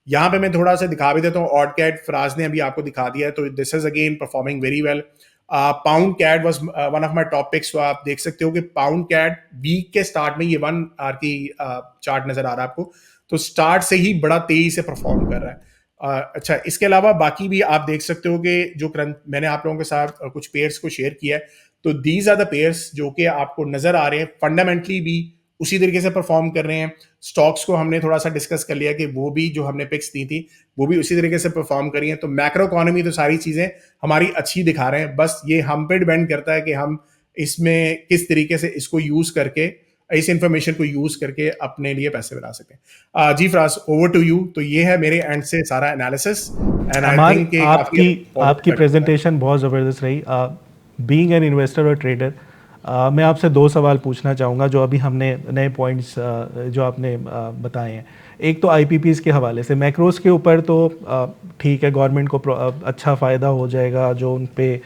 यहाँ पे मैं थोड़ा सा दिखा भी देता हूँ, ऑड कैट फराज ने अभी आपको दिखा दिया है, तो this is again performing very well. Pound CAD was one of my top picks, तो आप देख सकते हो कि पाउंड कैट वीक के स्टार्ट में, ये 1 आवर की चार्ट नजर आ रहा है आपको, तो स्टार्ट से ही बड़ा तेजी से परफॉर्म कर रहा है। अच्छा, इसके अलावा बाकी भी आप देख सकते हो कि जो मैंने आप लोगों के साथ कुछ पेयर्स को शेयर किया है, तो दीज आर द पेयर्स जो कि आपको नजर आ रहे हैं, फंडामेंटली भी उसी तरीके से परफॉर्म कर रहे हैं। स्टॉक्स को हमने थोड़ा सा डिस्कस कर लिया कि वो भी जो हमने पिक्स दी थी वो भी उसी तरीके से परफॉर्म कर रही हैं। तो मैक्रो इकोनॉमी तो सारी चीजें हमारी अच्छी दिखा रहे हैं, बस ये हम पे डिपेंड करता है कि हम इसमें किस तरीके से इसको यूज करके, इस इंफॉर्मेशन को यूज करके अपने लिए पैसे बना सकें। जी फराज, ओवर टू यू। तो ये है मेरे एंड से सारा एनालिसिस, एंड आई हमार थिंक आपकी प्रेजेंटेशन बहुत ज़बरदस्त रही। बीइंग एन इन्वेस्टर और ट्रेडर, मैं आपसे 2 सवाल पूछना चाहूँगा जो अभी हमने नए पॉइंट्स जो आपने बताए हैं। एक तो आईपीपीज़ के हवाले से, मैक्रोस के ऊपर तो ठीक है, गवर्नमेंट को अच्छा फ़ायदा हो जाएगा, जो उन पे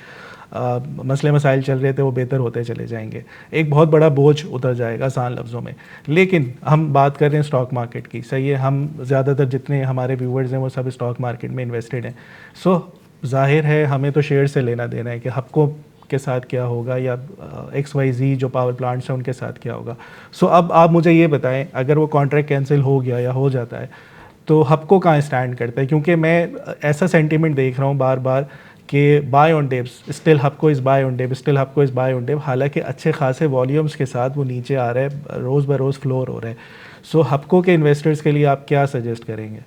मसले मसाइल चल रहे थे वो बेहतर होते चले जाएंगे, एक बहुत बड़ा बोझ उतर जाएगा आसान लफ्ज़ों में। लेकिन हम बात कर रहे हैं स्टॉक मार्केट की, सही है, हम ज़्यादातर जितने हमारे व्यूवर्स हैं वो सब स्टॉक मार्केट में इन्वेस्टेड हैं। सो जाहिर है हमें तो शेयर से लेना देना है कि हपको के साथ क्या होगा या XYZ जो पावर प्लांट्स हैं उनके साथ क्या होगा। सो अब आप मुझे ये बताएं, अगर वो कॉन्ट्रैक्ट कैंसिल हो गया या हो जाता है तो हपको कहाँ स्टैंड करता है? क्योंकि मैं ऐसा सेंटीमेंट देख रहा हूँ बार बार कि बाय ऑन डिप्स, स्टिल हपको is buy on dip, still हपको इज़ बाय ऑन डिप, हालांकि अच्छे खासे वॉल्यूम्स के साथ वो नीचे आ रहा है, रोज़ ब रोज़ फ्लोर हो रहा है। सो हपको के इन्वेस्टर्स के लिए आप क्या सजेस्ट करेंगे?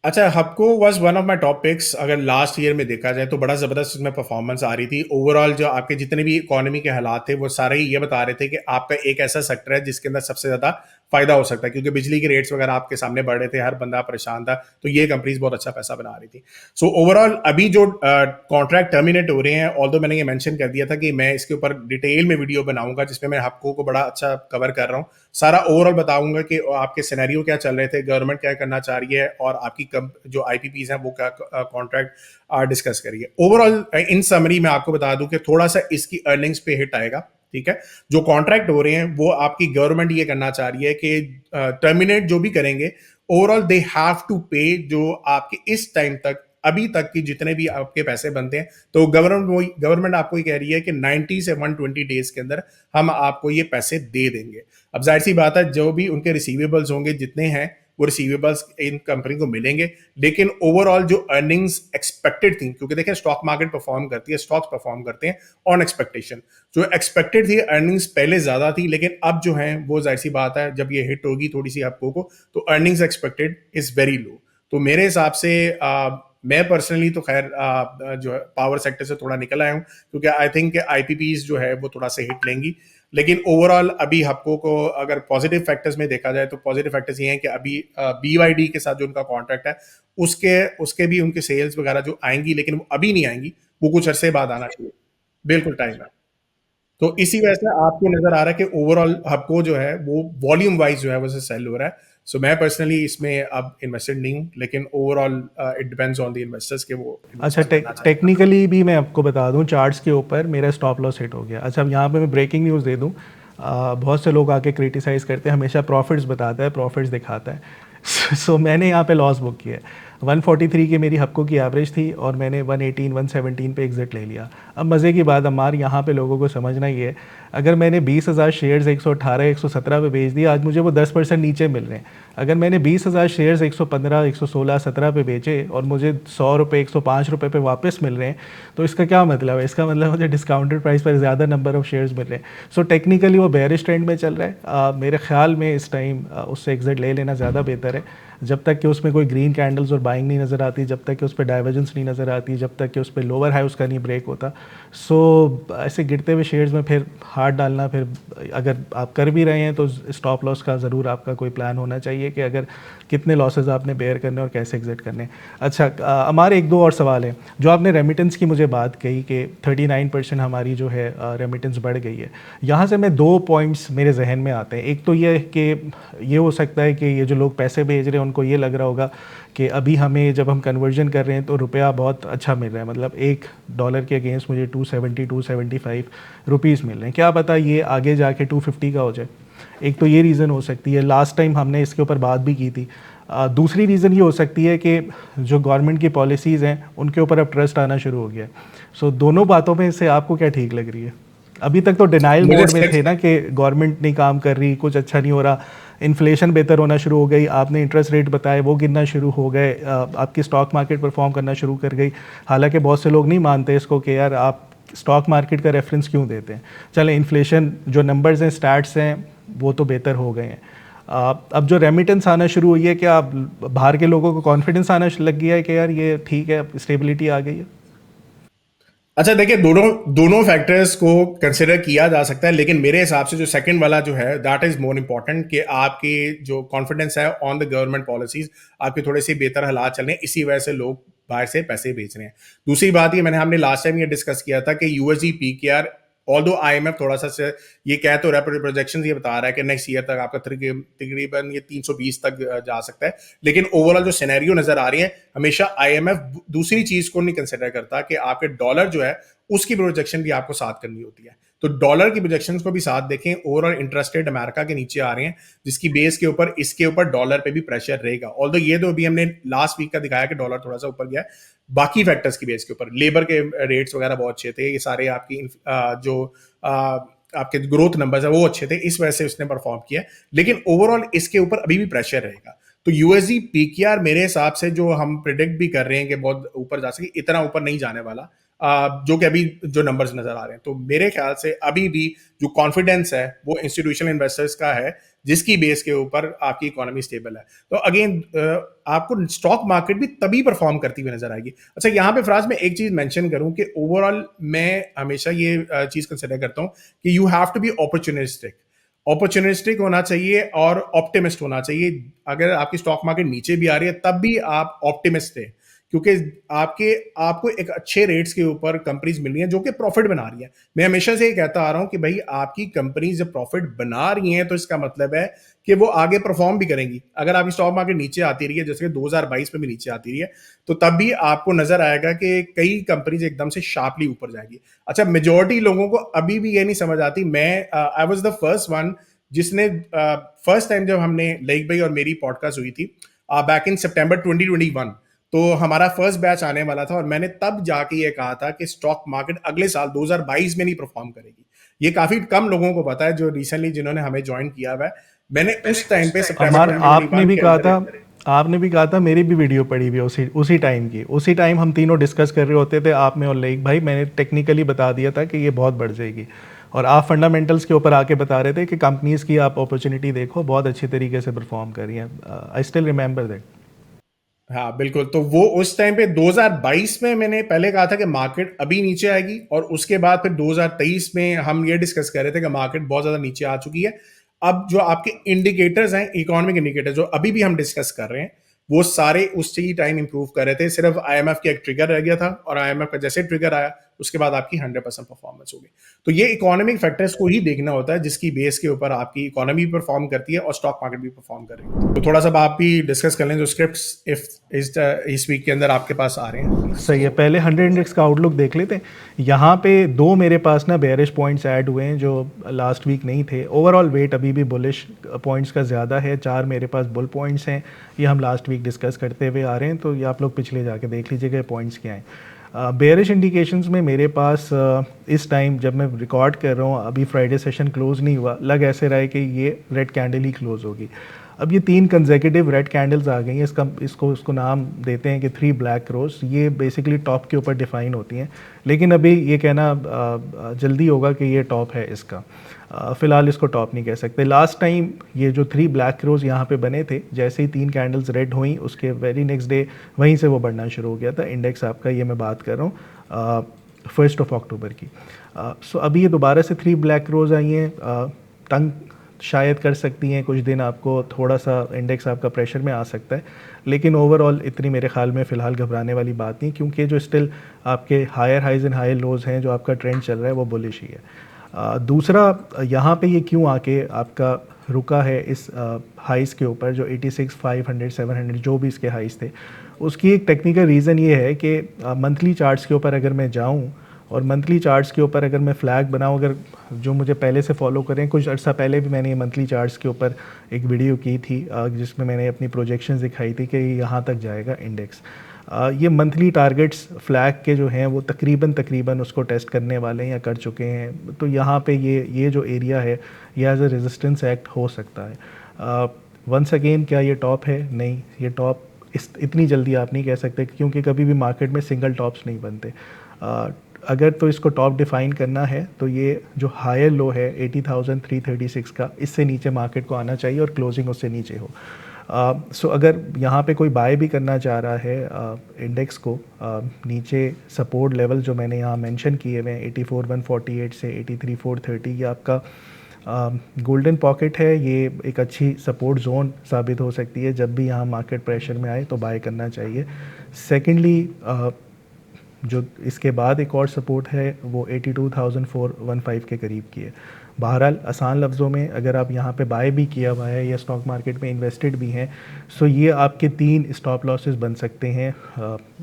अच्छा, हपको was one of my top picks. अगर लास्ट ईयर में देखा जाए तो बड़ा ज़बरदस्त उसमें परफॉर्मेंस आ रही थी। ओवरऑल जो आपके जितने भी इकोनॉमी के हालात थे वो सारे ही ये बता रहे थे कि आपका एक ऐसा सेक्टर है जिसके अंदर सबसे ज़्यादा फायदा हो सकता है, क्योंकि बिजली के रेट्स वगैरह आपके सामने बढ़ रहे थे, हर बंदा परेशान था, तो ये कंपनीज बहुत अच्छा पैसा बना रही थी। सो ओवरऑल अभी जो कॉन्ट्रैक्ट टर्मिनेट हो रहे हैं, ऑल्दो मैंने ये मेंशन कर दिया था कि मैं इसके ऊपर डिटेल में वीडियो बनाऊंगा जिसमें मैं हपको को बड़ा अच्छा कवर कर रहा हूँ, सारा ओवरऑल बताऊंगा कि आपके सिनेरियो क्या चल रहे थे, गवर्नमेंट क्या करना चाह रही है, और आपकी जो आईपीपीज हैं वो क्या कॉन्ट्रैक्ट डिस्कस करिए। ओवरऑल इन समरी मैं आपको बता दूं कि थोड़ा सा इसकी अर्निंग्स पे हिट आएगा, ठीक है। जो कॉन्ट्रैक्ट हो रहे हैं वो आपकी गवर्नमेंट ये करना चाह रही है कि टर्मिनेट जो भी करेंगे, ओवरऑल दे हैव टू पे जो आपके इस टाइम तक अभी तक की जितने भी आपके पैसे बनते हैं, तो गवर्नमेंट आपको ये कह रही है कि 90 से 120 डेज के अंदर हम आपको ये पैसे दे देंगे। अब जाहिर सी बात है, जो भी उनके रिसीवेबल्स होंगे जितने हैं वो रिसीवेबल्स इन कंपनी को मिलेंगे, लेकिन ओवरऑल जो अर्निंग्स एक्सपेक्टेड थी, क्योंकि देखिए स्टॉक मार्केट परफॉर्म करती है, स्टॉक्स परफॉर्म करते हैं ऑन एक्सपेक्टेशन, जो एक्सपेक्टेड थी अर्निंग्स पहले ज्यादा थी, लेकिन अब जो है वो जाहिर सी बात है जब ये हिट होगी थोड़ी सी आपको को, तो earnings expected is very low. तो मेरे हिसाब से मैं पर्सनली तो खैर जो है पावर सेक्टर से थोड़ा निकल आया हूँ, क्योंकि आई थिंक आईपीपीज जो है वो थोड़ा सा हिट लेंगी, लेकिन ओवरऑल अभी हपको को अगर पॉजिटिव फैक्टर्स में देखा जाए तो पॉजिटिव फैक्टर्स ये हैं कि अभी BYD के साथ जो उनका कॉन्ट्रैक्ट है उसके उसके भी उनके सेल्स वगैरह जो आएंगी, लेकिन वो अभी नहीं आएंगी, वो कुछ अरसे बाद आना चाहिए, बिल्कुल टाइम है। तो इसी वजह से आपको नजर आ रहा है कि ओवरऑल हबको जो है वो वॉल्यूम वाइज जो है वो सेल हो रहा है, सो मैं पर्सनली इसमें अब इन्वेस्टेड नहीं हूँ, लेकिन overall it depends on the investors के वो अच्छा, इन्वेस्ट करना चाहते हैं। टेक्निकली भी मैं आपको बता दूं, चार्ट्स के ऊपर मेरा स्टॉप लॉस हिट हो गया। अच्छा, अब यहाँ पे मैं ब्रेकिंग न्यूज़ दे दूं। बहुत से लोग आके क्रिटिसाइज़ करते हैं, हमेशा प्रॉफिट्स बताता है, प्रॉफिट्स दिखाता है। सो मैंने यहाँ पे लॉस बुक किया है। 143 की मेरी हफ्कों की एवरेज थी और मैंने 118 117 पे एग्जिट ले लिया। अब मज़े की बात हमारे यहाँ पे लोगों को समझना ही है, अगर मैंने 20,000 शेयर्स 118 117 पे बेच दिए, आज मुझे वो 10% नीचे मिल रहे हैं। अगर मैंने 20,000 शेयर्स 115 116 17 पे बेचे और मुझे 100 रुपये 105 रुपये पे वापस मिल रहे हैं, तो इसका क्या मतलब है? इसका मतलब मुझे डिस्काउंटेड प्राइस पर ज़्यादा नंबर ऑफ शेयर्स मिल रहे हैं। सो टेक्निकली वो बेयरिश ट्रेंड में चल रहा है। मेरे ख्याल में इस टाइम उससे एग्जिट ले लेना ज़्यादा बेहतर है, जब तक कि उसमें कोई ग्रीन कैंडल्स और बाइंग नहीं नज़र आती, जब तक कि उस पर डाइवर्जेंस नहीं नज़र आती, जब तक कि उस पर लोअर हाई उसका नहीं ब्रेक होता। सो ऐसे गिरते हुए शेयर्स में फिर हाथ डालना, फिर अगर आप कर भी रहे हैं तो स्टॉप लॉस का ज़रूर आपका कोई प्लान होना चाहिए कि अगर कितने लॉसेज आपने बेयर करने और कैसे एग्जिट करने। अच्छा, हमारे एक दो और सवाल हैं। जो आपने रेमिटेंस की मुझे बात कही कि 39% हमारी जो है रेमिटेंस बढ़ गई है, यहाँ से मैं 2 पॉइंट्स मेरे जहन में आते हैं। एक तो ये कि ये हो सकता है कि ये जो लोग पैसे भेज रहे हैं उनको ये लग रहा होगा कि अभी हमें जब हम कन्वर्जन कर रहे हैं तो रुपया बहुत अच्छा मिल रहा है, मतलब $1 के अगेंस्ट मुझे 270 275 रुपीज़ मिल रहे हैं। क्या पता ये आगे जाके 250 का हो जाए। एक तो ये रीज़न हो सकती है, लास्ट टाइम हमने इसके ऊपर बात भी की थी। दूसरी रीज़न ये हो सकती है कि जो गवर्नमेंट की पॉलिसीज़ हैं उनके ऊपर अब ट्रस्ट आना शुरू हो गया है। सो दोनों बातों में से आपको क्या ठीक लग रही है? अभी तक तो डिनाइल मुझे मोड में थे ना कि गवर्नमेंट नहीं काम कर रही, कुछ अच्छा नहीं हो रहा, इन्फ्लेशन बेहतर होना शुरू हो गई, आपने इंटरेस्ट रेट बताए वो गिरना शुरू हो गए, आपकी स्टॉक मार्केट परफॉर्म करना शुरू कर गई। हालांकि बहुत से लोग नहीं मानते इसको कि यार आप स्टॉक मार्केट का रेफरेंस क्यों देते हैं। चले, इन्फ्लेशन जो नंबर्स हैं, स्टैट्स हैं, वो तो बेहतर हो गए हैं। अब जो रेमिटेंस आना शुरू हुई है, क्या बाहर के लोगों को कॉन्फिडेंस आना लग गया है कि यार ये ठीक है, स्टेबिलिटी आ गई है? अच्छा देखिए, दोनों दोनों फैक्टर्स को कंसिडर किया जा सकता है, लेकिन मेरे हिसाब से जो सेकंड वाला जो है दैट इज मोर इंपॉर्टेंट, कि आपकी जो कॉन्फिडेंस है ऑन द गवर्नमेंट पॉलिसीज, आपके थोड़े से बेहतर हालात चल रहे हैं, इसी वजह से लोग बाहर से पैसे बेच रहे हैं। दूसरी बात ये, हमने लास्ट टाइम ये डिस्कस किया था कि यूएसडी पीकेआर, ऑल्दो आईएमएफ थोड़ा सा ये कह तो रहा है, प्रोजेक्शन ये बता रहा है कि नेक्स्ट ईयर तक आपका तकरीबन ये 320 तक जा सकता है, लेकिन ओवरऑल जो सिनेरियो नजर आ रही है, हमेशा आईएमएफ दूसरी चीज को नहीं कंसिडर करता कि आपके डॉलर जो है उसकी प्रोजेक्शन भी आपको साथ करनी होती है। तो डॉलर की प्रोजेक्शंस को भी साथ देखें। ओवरऑल इंटरेस्ट रेट अमेरिका के नीचे आ रहे हैं, जिसकी बेस के ऊपर इसके ऊपर डॉलर पे भी प्रेशर रहेगा। ऑल्दो ये तो अभी हमने लास्ट वीक का दिखाया कि डॉलर थोड़ा सा ऊपर गया है, बाकी फैक्टर्स की बेस के ऊपर लेबर के रेट्स वगैरह बहुत अच्छे थे, ये सारे आपकी जो आपके ग्रोथ नंबर्स है वो अच्छे थे, इस वजह से उसने परफॉर्म किया। लेकिन ओवरऑल इसके ऊपर अभी भी प्रेशर रहेगा। तो यूएसडी पीकेआर मेरे हिसाब से जो हम प्रिडिक्ट भी कर रहे हैं कि बहुत ऊपर जा सके, इतना ऊपर नहीं जाने वाला, जो कि अभी जो नंबर्स नजर आ रहे हैं। तो मेरे ख्याल से अभी भी जो कॉन्फिडेंस है वो इंस्टीट्यूशनल इन्वेस्टर्स का है, जिसकी बेस के ऊपर आपकी इकोनॉमी स्टेबल है। तो अगेन आपको स्टॉक मार्केट भी तभी परफॉर्म करती हुई नजर आएगी। अच्छा, यहाँ पे फराज मैं एक चीज मेंशन करूं कि ओवरऑल मैं हमेशा ये चीज कंसिडर करता हूं कि you have to be opportunistic होना चाहिए और ऑप्टिमिस्ट होना चाहिए। अगर आपकी स्टॉक मार्केट नीचे भी आ रही है तब भी आप ऑप्टिमिस्ट है, क्योंकि आपको एक अच्छे रेट्स के ऊपर कंपनीज मिल रही हैं जो कि प्रॉफिट बना रही है। मैं हमेशा से ये कहता आ रहा हूं कि भाई आपकी कंपनीज जब प्रॉफिट बना रही हैं तो इसका मतलब है कि वो आगे परफॉर्म भी करेंगी। अगर आपकी स्टॉक मार्केट नीचे आती रही है, जैसे कि 2022 में भी नीचे आती रही है, तो तब भी आपको नजर आएगा कि कई कंपनीज एकदम से शार्पली ऊपर जाएगी। अच्छा, मेजोरिटी लोगों को अभी भी ये नहीं समझ आती। मैं I was the first one जिसने फर्स्ट टाइम जब हमने लाइक भाई और मेरी पॉडकास्ट हुई थी बैक इन सितंबर 2021, तो हमारा फर्स्ट बैच आने वाला था और मैंने तब जाके ये कहा था कि स्टॉक मार्केट अगले साल 2022 में नहीं परफॉर्म करेगी। ये काफी कम लोगों को पता है जो रिसेंटली जिन्होंने हमें ज्वाइन किया हुआ है। मैंने उस टाइम पे सितंबर 2021 आपने भी कहा था, मेरी भी वीडियो पड़ी हुई है उसी टाइम की। उसी टाइम हम तीनों डिस्कस कर रहे होते थे, आप में और लाइक भाई। मैंने टेक्निकली बता दिया था कि ये बहुत बढ़ जाएगी, और आप फंडामेंटल्स के ऊपर आके बता रहे थे कि कंपनीज की आप अपॉर्चुनिटी देखो, बहुत अच्छी तरीके से परफॉर्म कर रही हैं। I still remember that. हाँ बिल्कुल। तो वो उस टाइम पे 2022 में मैंने पहले कहा था कि मार्केट अभी नीचे आएगी, और उसके बाद फिर 2023 में हम ये डिस्कस कर रहे थे कि मार्केट बहुत ज्यादा नीचे आ चुकी है। अब जो आपके इंडिकेटर्स हैं, इकोनॉमिक इंडिकेटर्स जो अभी भी हम डिस्कस कर रहे हैं, वो सारे उसी टाइम इंप्रूव कर रहे थे। सिर्फ आईएमएफ का एक ट्रिगर रह गया था, और आईएमएफ का जैसे ट्रिगर आया उसके बाद आपकी 100% परफॉर्मेंस होगी। तो ये इकोनॉमिक फैक्टर्स को ही देखना होता है जिसकी बेस के ऊपर आपकी इकोनॉमी परफॉर्म करती है और स्टॉक मार्केट भी परफॉर्म कर रही है। तो थोड़ा सा आप भी डिस्कस कर लें जो स्क्रिप्ट्स इस वीक के अंदर आपके पास आ रहे हैं। सही है, पहले 100 इंडेक्स का आउटलुक देख लेते हैं। यहाँ पे दो मेरे पास ना बेयरिश पॉइंट्स ऐड हुए हैं जो लास्ट वीक नहीं थे। ओवरऑल वेट अभी भी बुलिश पॉइंट्स का ज़्यादा है, 4 मेरे पास बुल पॉइंट्स हैं, ये हम लास्ट वीक डिस्कस करते हुए आ रहे हैं, तो ये आप लोग पिछले जाके देख लीजिएगा पॉइंट्स क्या हैं। बेयरिश इंडिकेशंस में मेरे पास इस टाइम जब मैं रिकॉर्ड कर रहा हूँ, अभी फ्राइडे सेशन क्लोज़ नहीं हुआ, लग ऐसे रहा है कि ये रेड कैंडल ही क्लोज़ होगी। अब ये 3 कंसेक्यूटिव रेड कैंडल्स आ गई हैं, इसको नाम देते हैं कि 3 ब्लैक रोज। ये बेसिकली टॉप के ऊपर डिफाइन होती हैं, लेकिन अभी ये कहना जल्दी होगा कि ये टॉप है इसका। फ़िलहाल इसको टॉप नहीं कह सकते। लास्ट टाइम ये जो 3 ब्लैक रोज यहाँ पे बने थे, जैसे ही 3 कैंडल्स रेड हुई उसके वेरी नेक्स्ट डे वहीं से वो बढ़ना शुरू हो गया था। इंडेक्स आपका, ये मैं बात कर रहा हूँ 1 अक्टूबर की। सो अभी ये दोबारा से 3 ब्लैक रोज आई हैं, तंग शायद कर सकती हैं कुछ दिन, आपको थोड़ा सा इंडेक्स आपका प्रेशर में आ सकता है, लेकिन ओवरऑल इतनी मेरे ख्याल में फ़िलहाल घबराने वाली बात नहीं, क्योंकि जो स्टिल आपके higher highs and higher lows हैं, जो आपका ट्रेंड चल रहा है वो बुलिश ही है। दूसरा, यहाँ पे ये क्यों आके आपका रुका है इस हाइस के ऊपर, जो 86, 500, 700 जो भी इसके हाइस थे, उसकी एक टेक्निकल रीज़न ये है कि मंथली चार्ट्स के ऊपर अगर मैं जाऊँ और मंथली चार्ट्स के ऊपर अगर मैं फ्लैग बनाऊँ, अगर जो मुझे पहले से फॉलो करें, कुछ अर्सा पहले भी मैंने मंथली चार्ट्स के ऊपर एक वीडियो की थी जिसमें मैंने अपनी प्रोजेक्शंस दिखाई थी कि यहाँ तक जाएगा इंडेक्स। ये मंथली टारगेट्स फ्लैग के जो हैं वो तकरीबन उसको टेस्ट करने वाले हैं या कर चुके हैं। तो यहाँ पे ये जो एरिया है ये एज ए रेजिस्टेंस एक्ट हो सकता है। वंस अगेन, क्या ये टॉप है? नहीं, ये टॉप इतनी जल्दी आप नहीं कह सकते, क्योंकि कभी भी मार्केट में सिंगल टॉप्स नहीं बनते। अगर तो इसको टॉप डिफाइन करना है तो ये जो हायर लो है 80,336 का, इससे नीचे मार्केट को आना चाहिए और क्लोजिंग उससे नीचे हो। सो अगर यहाँ पे कोई बाय भी करना चाह रहा है इंडेक्स को, नीचे सपोर्ट लेवल जो मैंने यहाँ मेंशन किए हुए हैं 84,148 से 83,430, ये आपका गोल्डन पॉकेट है। ये एक अच्छी सपोर्ट जोन साबित हो सकती है, जब भी यहाँ मार्केट प्रेशर में आए तो बाय करना चाहिए। सेकेंडली, जो इसके बाद एक और सपोर्ट है वो 82,415 के करीब की है। बहरहाल आसान लफ्ज़ों में, अगर आप यहाँ पे बाय भी किया हुआ है या स्टॉक मार्केट में इन्वेस्टेड भी हैं, सो ये आपके 3 स्टॉप लॉसेस बन सकते हैं।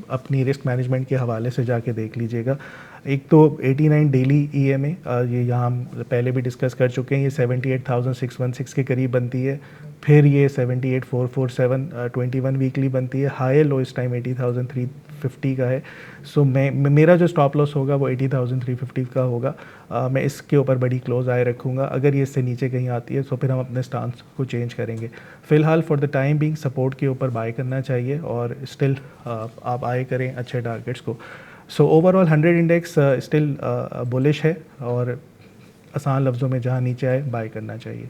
अपनी रिस्क मैनेजमेंट के हवाले से जाके देख लीजिएगा। एक तो 89 डेली EMA, ये यहाँ हम पहले भी डिस्कस कर चुके हैं, ये 78,616 के करीब बनती है। फिर ये 78,447 21 वीकली बनती है। हायर लो इस टाइम 80,350 का है। सो मेरा जो स्टॉप लॉस होगा वो 80,350 का होगा। मैं इसके ऊपर बड़ी क्लोज आए रखूँगा। अगर ये इससे नीचे कहीं आती है तो फिर हम अपने स्टांस को चेंज करेंगे। फ़िलहाल for the time being support के ऊपर बाय करना चाहिए और स्टिल आप आए करें अच्छे टारगेट्स को। So overall 100 index still bullish है और आसान लफ्ज़ों में जहाँ नीचे आए बाय करना चाहिए।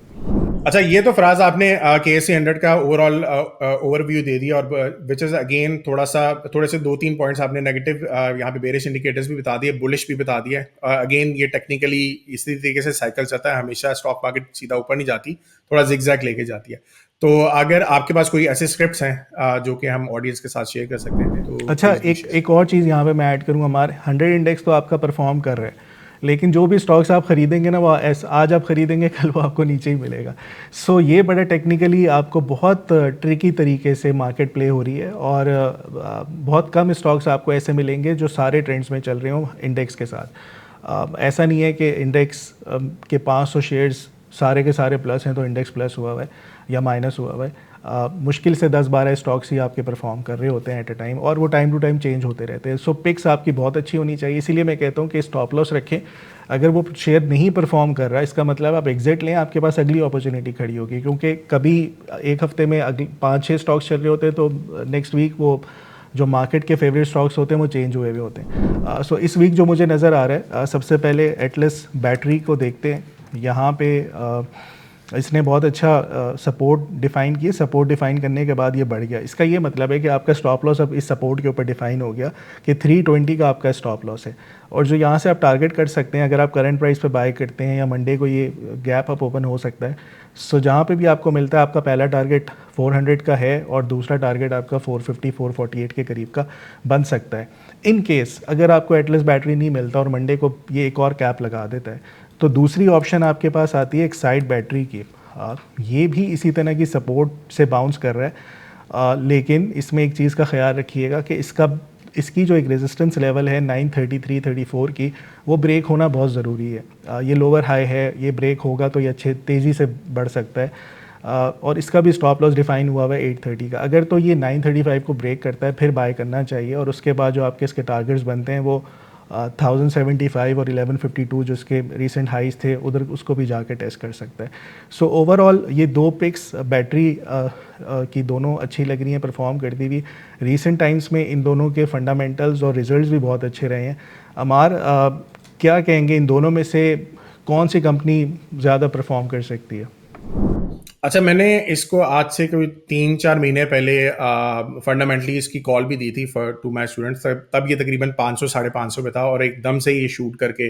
अच्छा, ये तो फराज आपने KSE 100 का ओवरऑल ओवरव्यू दे दिया, और विच इज़ अगेन थोड़े से 2-3 पॉइंट्स आपने नेगेटिव यहाँ पे बेरिश इंडिकेटर्स भी बता दिए, बुलिश भी बता दिया। अगेन ये टेक्निकली इसी तरीके से साइकिल चलता है, हमेशा स्टॉक मार्केट सीधा ऊपर नहीं जाती, थोड़ा जिगजैग लेके जाती है। तो अगर आपके पास कोई ऐसे स्क्रिप्ट्स हैं जो कि हम ऑडियंस के साथ शेयर कर सकते हैं तो अच्छा, एक और चीज़ यहाँ पे मैं ऐड करूँगा। हमारे 100 इंडेक्स तो आपका परफॉर्म कर रहा है, लेकिन जो भी स्टॉक्स आप ख़रीदेंगे ना, वो आज आप ख़रीदेंगे कल वो आपको नीचे ही मिलेगा। सो ये बड़ा टेक्निकली आपको बहुत ट्रिकी तरीके से मार्केट प्ले हो रही है, और बहुत कम स्टॉक्स आपको ऐसे मिलेंगे जो सारे ट्रेंड्स में चल रहे हों इंडेक्स के साथ। ऐसा नहीं है कि इंडेक्स के 500 शेयर्स सारे के सारे प्लस हैं तो इंडेक्स प्लस हुआ हुआ है या माइनस हुआ हुआ है। मुश्किल से 10-12 स्टॉक्स ही आपके परफॉर्म कर रहे होते हैं एट अ टाइम, और वो टाइम टू टाइम चेंज होते रहते हैं। सो पिक्स आपकी बहुत अच्छी होनी चाहिए। इसीलिए मैं कहता हूँ कि स्टॉप लॉस रखें। अगर वो शेयर नहीं परफॉर्म कर रहा है, इसका मतलब आप एग्जिट लें, आपके पास अगली अपॉर्चुनिटी खड़ी होगी। क्योंकि कभी एक हफ्ते में 5-6 स्टॉक्स चल रहे होते हैं, तो नेक्स्ट वीक वो जो मार्केट के फेवरेट स्टॉक्स होते हैं वो चेंज हुए होते हैं। सो इस वीक जो मुझे नज़र आ रहा है, सबसे पहले एटलस बैटरी को देखते हैं। यहाँ पे इसने बहुत अच्छा सपोर्ट डिफ़ाइन किया, सपोर्ट डिफ़ाइन करने के बाद ये बढ़ गया। इसका ये मतलब है कि आपका स्टॉप लॉस अब इस सपोर्ट के ऊपर डिफ़ाइन हो गया कि 320 का आपका स्टॉप लॉस है। और जो यहाँ से आप टारगेट कर सकते हैं, अगर आप करंट प्राइस पे बाय करते हैं या मंडे को ये गैप अप ओपन हो सकता है, सो जहाँ पे भी आपको मिलता है आपका पहला टारगेट 400 का है और दूसरा टारगेट आपका 450 448 के करीब का बन सकता है। इन केस अगर आपको एटलस बैटरी नहीं मिलता और मंडे को ये एक और कैप लगा देता है, तो दूसरी ऑप्शन आपके पास आती है एक साइड बैटरी की। ये भी इसी तरह की सपोर्ट से बाउंस कर रहा है, लेकिन इसमें एक चीज़ का ख्याल रखिएगा कि इसकी जो एक रेजिस्टेंस लेवल है 933 34 की, वो ब्रेक होना बहुत ज़रूरी है। ये लोअर हाई है, ये ब्रेक होगा तो ये अच्छे तेज़ी से बढ़ सकता है। और इसका भी स्टॉप लॉस डिफाइन हुआ हुआ है 830 का। अगर तो ये 935 को ब्रेक करता है फिर बाय करना चाहिए, और उसके बाद जो आपके इसके टारगेट्स बनते हैं वो 1075 और 1152 जो इसके रिसेंट हाइज थे उधर, उसको भी जाके टेस्ट कर सकता है। सो ओवरऑल ये दो पिक्स बैटरी की दोनों अच्छी लग रही हैं परफॉर्म करती हुई। रीसेंट टाइम्स में इन दोनों के फंडामेंटल्स और रिजल्ट्स भी बहुत अच्छे रहे हैं। अमार, क्या कहेंगे इन दोनों में से कौन सी कंपनी ज़्यादा परफॉर्म कर सकती है? अच्छा, मैंने इसको आज से कोई 3-4 महीने पहले फंडामेंटली इसकी कॉल भी दी थी टू माय स्टूडेंट्स। तब ये तकरीबन 500 550 पे था और एकदम से ये शूट करके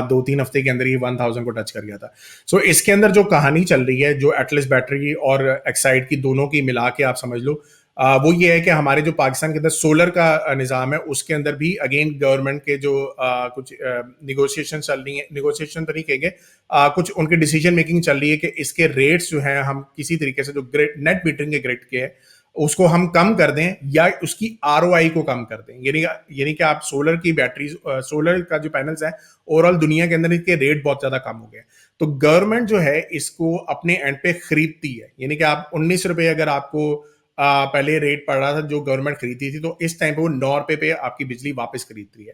2-3 हफ्ते के अंदर ही 1000 को टच कर गया था। सो इसके अंदर जो कहानी चल रही है, जो एटलस बैटरी और एक्साइड की दोनों की मिला के आप समझ लो, वो ये है कि हमारे जो पाकिस्तान के अंदर सोलर का निज़ाम है उसके अंदर भी अगेन गवर्नमेंट के जो कुछ निगोशिएशन चल रही है, निगोशिएशन तो नहीं कहेंगे, कुछ उनकी डिसीजन मेकिंग चल रही है कि इसके रेट्स जो हैं हम किसी तरीके से जो ग्रिड नेट मीटरिंग के ग्रिड के है उसको हम कम कर दें या उसकी आरओआई को कम कर दें। यानी कि आप सोलर की बैटरीज, सोलर का जो पैनल्स है ओवरऑल दुनिया के अंदर इसके रेट बहुत ज्यादा कम हो गए। तो गवर्नमेंट जो है इसको अपने एंड पे खरीदती है, यानी कि आप 19 रुपए अगर आपको पहले रेट पड़ रहा था जो गवर्नमेंट खरीदती थी, तो इस टाइम पे वो 9 रुपए पे आपकी बिजली वापस खरीद रही है।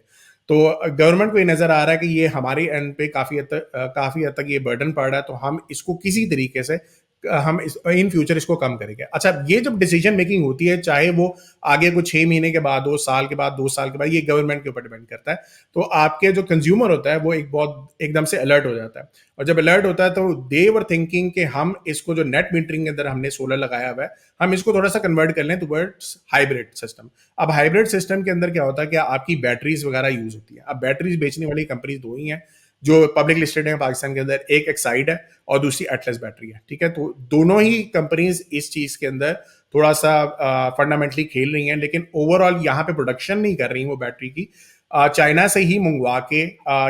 तो गवर्नमेंट को ये नजर आ रहा है कि ये हमारे एंड पे काफी हद तक ये बर्डन पड़ रहा है, तो हम इसको किसी तरीके से हम इन फ्यूचर इसको कम करेंगे। अच्छा, ये जब डिसीजन मेकिंग होती है, चाहे वो आगे कुछ 6 महीने के बाद हो, साल के बाद, 2 साल के बाद, ये गवर्नमेंट के ऊपर डिपेंड करता है। तो आपके जो कंज्यूमर होता है वो एकदम से अलर्ट हो जाता है, और जब अलर्ट होता है तो दे वर थिंकिंग कि हम इसको जो नेट मीटरिंग के अंदर हमने सोलर लगाया हुआ है, हम इसको थोड़ा सा कन्वर्ट कर लें टुवर्ड्स हाइब्रिड सिस्टम। अब हाइब्रिड सिस्टम के अंदर क्या होता है कि आपकी बैटरीज वगैरह यूज होती है। अब बैटरीज बेचने वाली कंपनीज दो ही हैं जो पब्लिक लिस्टेड है पाकिस्तान के अंदर, एक एक्साइड है और दूसरी एटलस बैटरी है। ठीक है, तो दोनों ही कंपनीज इस चीज के अंदर थोड़ा सा फंडामेंटली खेल रही हैं, लेकिन ओवरऑल यहाँ पे प्रोडक्शन नहीं कर रही वो बैटरी की। चाइना से ही मंगवा के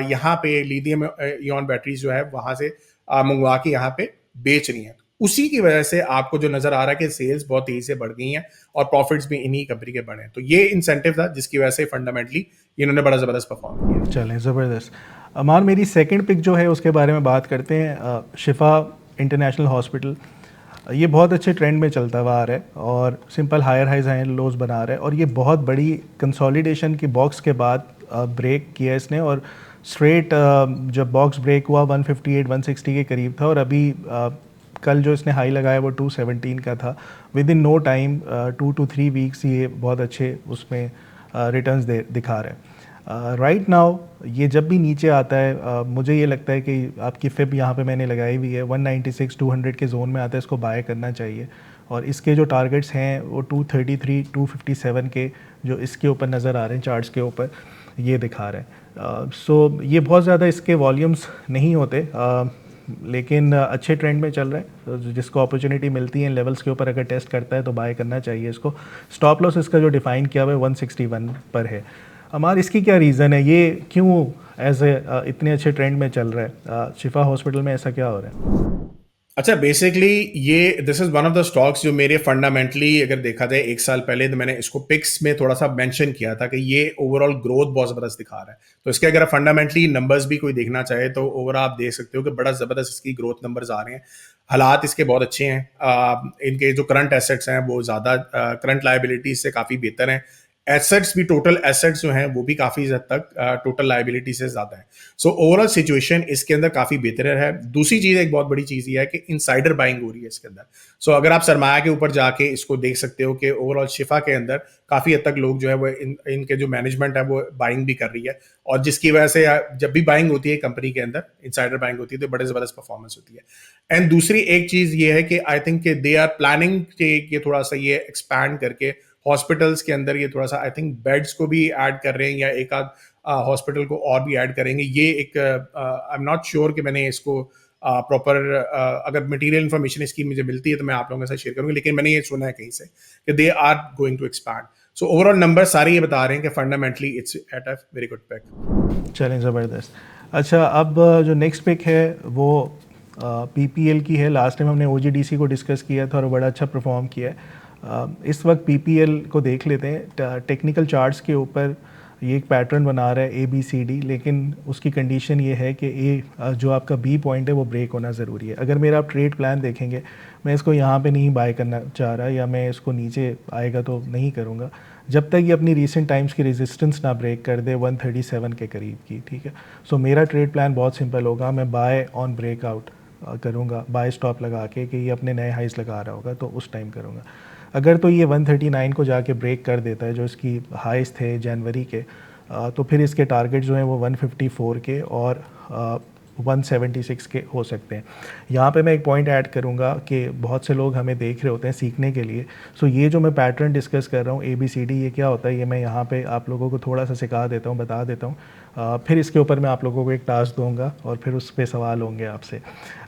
यहाँ पे लिथियम इयॉन बैटरीज जो है वहां से मंगवा के यहाँ पे बेच रही हैं। उसी की वजह से आपको जो नजर आ रहा है कि सेल्स बहुत तेजी से बढ़ गई हैं और प्रॉफिट्स भी इन्हीं कंपनी के बढ़े हैं। तो ये इंसेंटिव था जिसकी वजह से फंडामेंटली इन्होंने बड़ा जबरदस्त परफॉर्म किया। चलें, ज़बरदस्त। अमान, मेरी सेकंड पिक जो है उसके बारे में बात करते हैं। शिफा इंटरनेशनल हॉस्पिटल, ये बहुत अच्छे ट्रेंड में चलता हुआ आ रहा है और simple higher highs higher lows बना रहा है, और ये बहुत बड़ी कंसोलिडेशन की बॉक्स के बाद ब्रेक किया इसने, और स्ट्रेट जब बॉक्स ब्रेक हुआ 158 160 के करीब था, और अभी कल जो इसने हाई लगाया वो 217 का था। Within no time 2 to 3 weeks ये बहुत अच्छे उसमें रिटर्न्स दिखा रहा है। राइट नाउ ये जब भी नीचे आता है, मुझे ये लगता है कि आपकी फिब यहाँ पे मैंने लगाई हुई है 196 200 के जोन में आता है, इसको बाय करना चाहिए। और इसके जो टारगेट्स हैं वो 233 257 के जो इसके ऊपर नज़र आ रहे हैं चार्ट्स के ऊपर, ये दिखा रहे हैं। सो ये बहुत ज़्यादा इसके वॉल्यूम्स नहीं होते, लेकिन अच्छे ट्रेंड में चल रहा है। तो जिसको अपॉर्चुनिटी मिलती है लेवल्स के ऊपर अगर टेस्ट करता है तो बाय करना चाहिए इसको। स्टॉप लॉस इसका जो डिफाइन किया हुआ है 161 पर है। हमारा इसकी क्या रीज़न है, ये क्यों एज ए इतने अच्छे ट्रेंड में चल रहा है? शिफा हॉस्पिटल में ऐसा क्या हो रहा है? अच्छा, बेसिकली ये this is one of the stocks जो मेरे फंडामेंटली अगर देखा जाए 1 साल पहले, तो मैंने इसको पिक्स में थोड़ा सा मेंशन किया था कि ये ओवरऑल ग्रोथ बहुत जबरदस्त दिखा रहा है। तो इसके अगर फंडामेंटली नंबर्स भी कोई देखना चाहे तो ओवरऑल आप देख सकते हो कि बड़ा जबरदस्त इसकी ग्रोथ नंबर्स आ रहे हैं। हालात इसके बहुत अच्छे हैं। इनके जो करंट एसेट्स हैं वो ज़्यादा करंट लायबिलिटीज से काफ़ी बेहतर हैं। एसेट्स भी, टोटल एसेट्स जो हैं वो भी काफ़ी हद तक टोटल लाइबिलिटी से ज़्यादा है। सो ओवरऑल सिचुएशन इसके अंदर काफ़ी बेहतर है। दूसरी चीज़, एक बहुत बड़ी चीज़ ये है कि इनसाइडर बाइंग हो रही है इसके अंदर। सो अगर आप सरमाया के ऊपर जाके इसको देख सकते हो कि ओवरऑल शिफा के अंदर काफ़ी हद तक लोग जो है वो इनके जो मैनेजमेंट है वो बाइंग भी कर रही है, और जिसकी वजह से जब भी बाइंग होती है कंपनी के अंदर, इनसाइडर बाइंग होती है, तो बड़े ज़बरदस्त परफॉर्मेंस होती है। एंड दूसरी एक चीज़ ये है कि I think they are planning कि ये थोड़ा सा ये एक्सपैंड करके हॉस्पिटल्स के अंदर ये थोड़ा सा आई थिंक बेड्स को भी ऐड कर रहे हैं, या एक आध हॉस्पिटल को और भी ऐड करेंगे। ये एक आई एम नॉट श्योर कि मैंने इसको प्रॉपर अगर मटेरियल इन्फॉर्मेशन इसकी मुझे मिलती है तो मैं आप लोगों के साथ शेयर करूंगा, लेकिन मैंने ये सुना है कहीं से कि they are going to expand. So overall number सारे ये बता रहे हैं कि fundamentally it's at a very good pick. चलें, ज़बरदस्त। अच्छा, अब जो नेक्स्ट पिक है वो पीपीएल की है। लास्ट टाइम हमने ओजीडीसी को डिस्कस किया था और बड़ा अच्छा परफॉर्म किया है। इस वक्त पीपीएल को देख लेते हैं। टेक्निकल चार्ट्स के ऊपर ये एक पैटर्न बना रहा है ABCD, लेकिन उसकी कंडीशन ये है कि जो आपका B पॉइंट है वो ब्रेक होना ज़रूरी है। अगर मेरा आप ट्रेड प्लान देखेंगे, मैं इसको यहाँ पे नहीं बाय करना चाह रहा, या मैं इसको नीचे आएगा तो नहीं करूँगा जब तक ये अपनी रीसेंट टाइम्स की रेजिस्टेंस ना ब्रेक कर दे 137 के करीब की, ठीक है। सो मेरा ट्रेड प्लान बहुत सिंपल होगा, मैं बाय ऑन ब्रेकआउट करूँगा, बाय स्टॉप लगा के कि ये अपने नए हाइस लगा रहा होगा तो उस टाइम करूँगा। अगर तो ये 139 को जाके ब्रेक कर देता है जो इसकी हाइस थे जनवरी के, तो फिर इसके टारगेट जो हैं वो 154 के और 176 के हो सकते हैं। यहाँ पे मैं एक पॉइंट ऐड करूँगा कि बहुत से लोग हमें देख रहे होते हैं सीखने के लिए। सो ये जो मैं पैटर्न डिस्कस कर रहा हूँ ABCD, ये क्या होता है, ये मैं यहाँ पे आप लोगों को थोड़ा सा सिखा देता हूँ, बता देता हूँ। फिर इसके ऊपर मैं आप लोगों को एक टास्क दूंगा और फिर उस पर सवाल होंगे आपसे।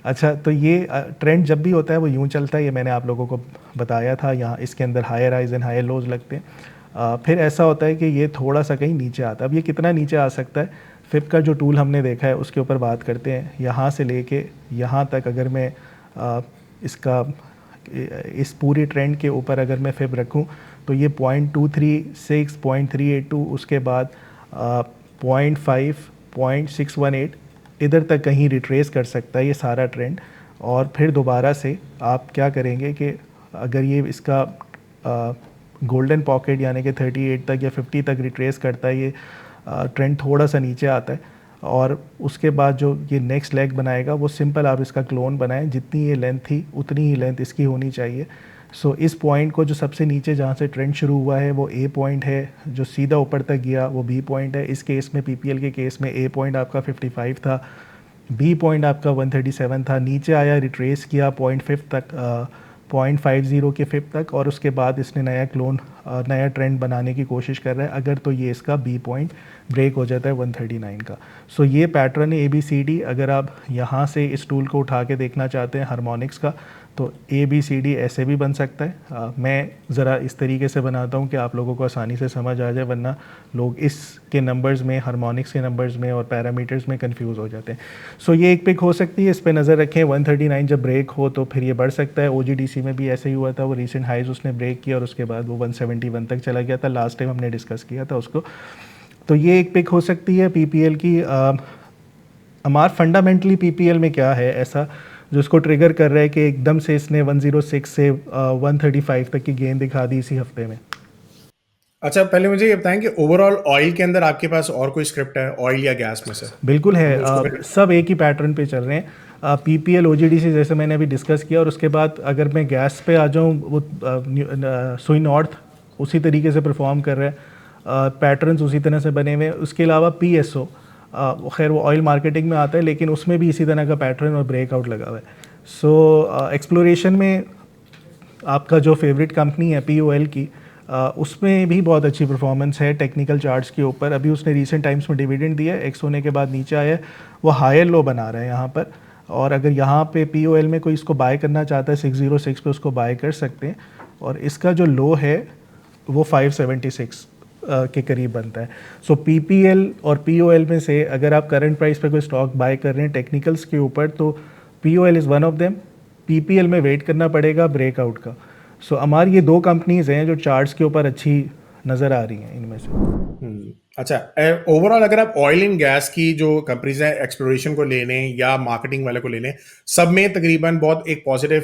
अच्छा, तो ये ट्रेंड जब भी होता है वो यूँ चलता है, ये मैंने आप लोगों को बताया था। यहाँ इसके अंदर higher highs and higher lows लगते हैं। फिर ऐसा होता है कि ये थोड़ा सा कहीं नीचे आता है। अब ये कितना नीचे आ सकता है, फिप का जो टूल हमने देखा है उसके ऊपर बात करते हैं। यहाँ से लेके यहाँ तक अगर मैं इसका इस पूरी ट्रेंड के ऊपर अगर मैं फिप रखूँ तो ये 0.236, 0.382, उसके बाद 0.5, 0.618 इधर तक कहीं रिट्रेस कर सकता है ये सारा ट्रेंड। और फिर दोबारा से आप क्या करेंगे कि अगर ये इसका गोल्डन पॉकेट यानी कि 38 तक या 50 तक रिट्रेस करता है, ये ट्रेंड थोड़ा सा नीचे आता है, और उसके बाद जो ये नेक्स्ट लेग बनाएगा वो सिंपल आप इसका क्लोन बनाएं। जितनी ये लेंथ थी उतनी ही लेंथ इसकी होनी चाहिए। सो इस पॉइंट को जो सबसे नीचे जहाँ से ट्रेंड शुरू हुआ है वो A पॉइंट है, जो सीधा ऊपर तक गया वो B पॉइंट है। इस केस में PPL के केस में A पॉइंट आपका 55 था, B पॉइंट आपका 137 था, नीचे आया, रिट्रेस किया 0.5 तक, 0.50 के फिप तक, और उसके बाद इसने नया क्लोन, नया ट्रेंड बनाने की कोशिश कर रहा है। अगर तो ये इसका B पॉइंट ब्रेक हो जाता है 139 का। सो ये पैटर्न है ABCD। अगर आप यहाँ से इस टूल को उठा के देखना चाहते हैं हार्मोनिक्स का, तो ABCD ऐसे भी बन सकता है। मैं ज़रा इस तरीके से बनाता हूँ कि आप लोगों को आसानी से समझ आ जाए, वरना लोग इसके नंबर्स में, हार्मोनिक्स के नंबर्स में और पैरामीटर्स में कंफ्यूज हो जाते हैं। सो ये एक पिक हो सकती है, इस पर नज़र रखें। 139 जब ब्रेक हो तो फिर ये बढ़ सकता है। OGDC में भी ऐसे ही हुआ था, वो रिसेंट हाइज उसने ब्रेक किया और उसके बाद वो 171 तक चला गया था। लास्ट टाइम हमने डिस्कस किया था उसको। तो ये एक पिक हो सकती है PPL की। हमारा फंडामेंटली PPL में क्या है ऐसा जो इसको ट्रिगर कर रहा है कि एकदम से इसने 106 से 135 तक की गेंद दिखा दी इसी हफ्ते में। अच्छा, पहले मुझे ये बताएं कि ओवरऑल ऑयल के अंदर आपके पास और कोई स्क्रिप्ट है, ऑयल या गैस में से? बिल्कुल है, सब एक ही पैटर्न पे चल रहे हैं। PPL OGDC जैसे मैंने अभी डिस्कस किया, और उसके बाद अगर मैं गैस पे आ जाऊँ, वो सुई नॉर्थ उसी तरीके से परफॉर्म कर रहा है, पैटर्न्स उसी तरह से बने हुए हैं। उसके अलावा PSO, खैर वो ऑयल मार्केटिंग में आता है, लेकिन उसमें भी इसी तरह का पैटर्न और ब्रेकआउट लगा हुआ है। सो एक्सप्लोरेशन में आपका जो फेवरेट कंपनी है POL की, उसमें भी बहुत अच्छी परफॉर्मेंस है टेक्निकल चार्ट्स के ऊपर। अभी उसने रीसेंट टाइम्स में डिविडेंड दिया, एक्स होने के बाद नीचे आया, वो हायर लो बना रहा है यहाँ पर। और अगर यहाँ पे POL में कोई इसको बाय करना चाहता है 606 पे, उसको बाय कर सकते हैं। और इसका जो लो है वो 576 के करीब बनता है। सो PPL और POL में से अगर आप करंट प्राइस पे कोई स्टॉक बाय कर रहे हैं टेक्निकल्स के ऊपर, तो POL is one of them. PPL में वेट करना पड़ेगा ब्रेकआउट का। सो हमारी ये दो कंपनीज़ हैं जो चार्ट्स के ऊपर अच्छी नज़र आ रही हैं इनमें से। अच्छा, ओवरऑल अगर आप ऑयल एंड गैस की जो कंपनीज हैं एक्सप्लोरेशन को ले लें या मार्केटिंग वाले को ले लें, सब में तकरीबन बहुत एक पॉजिटिव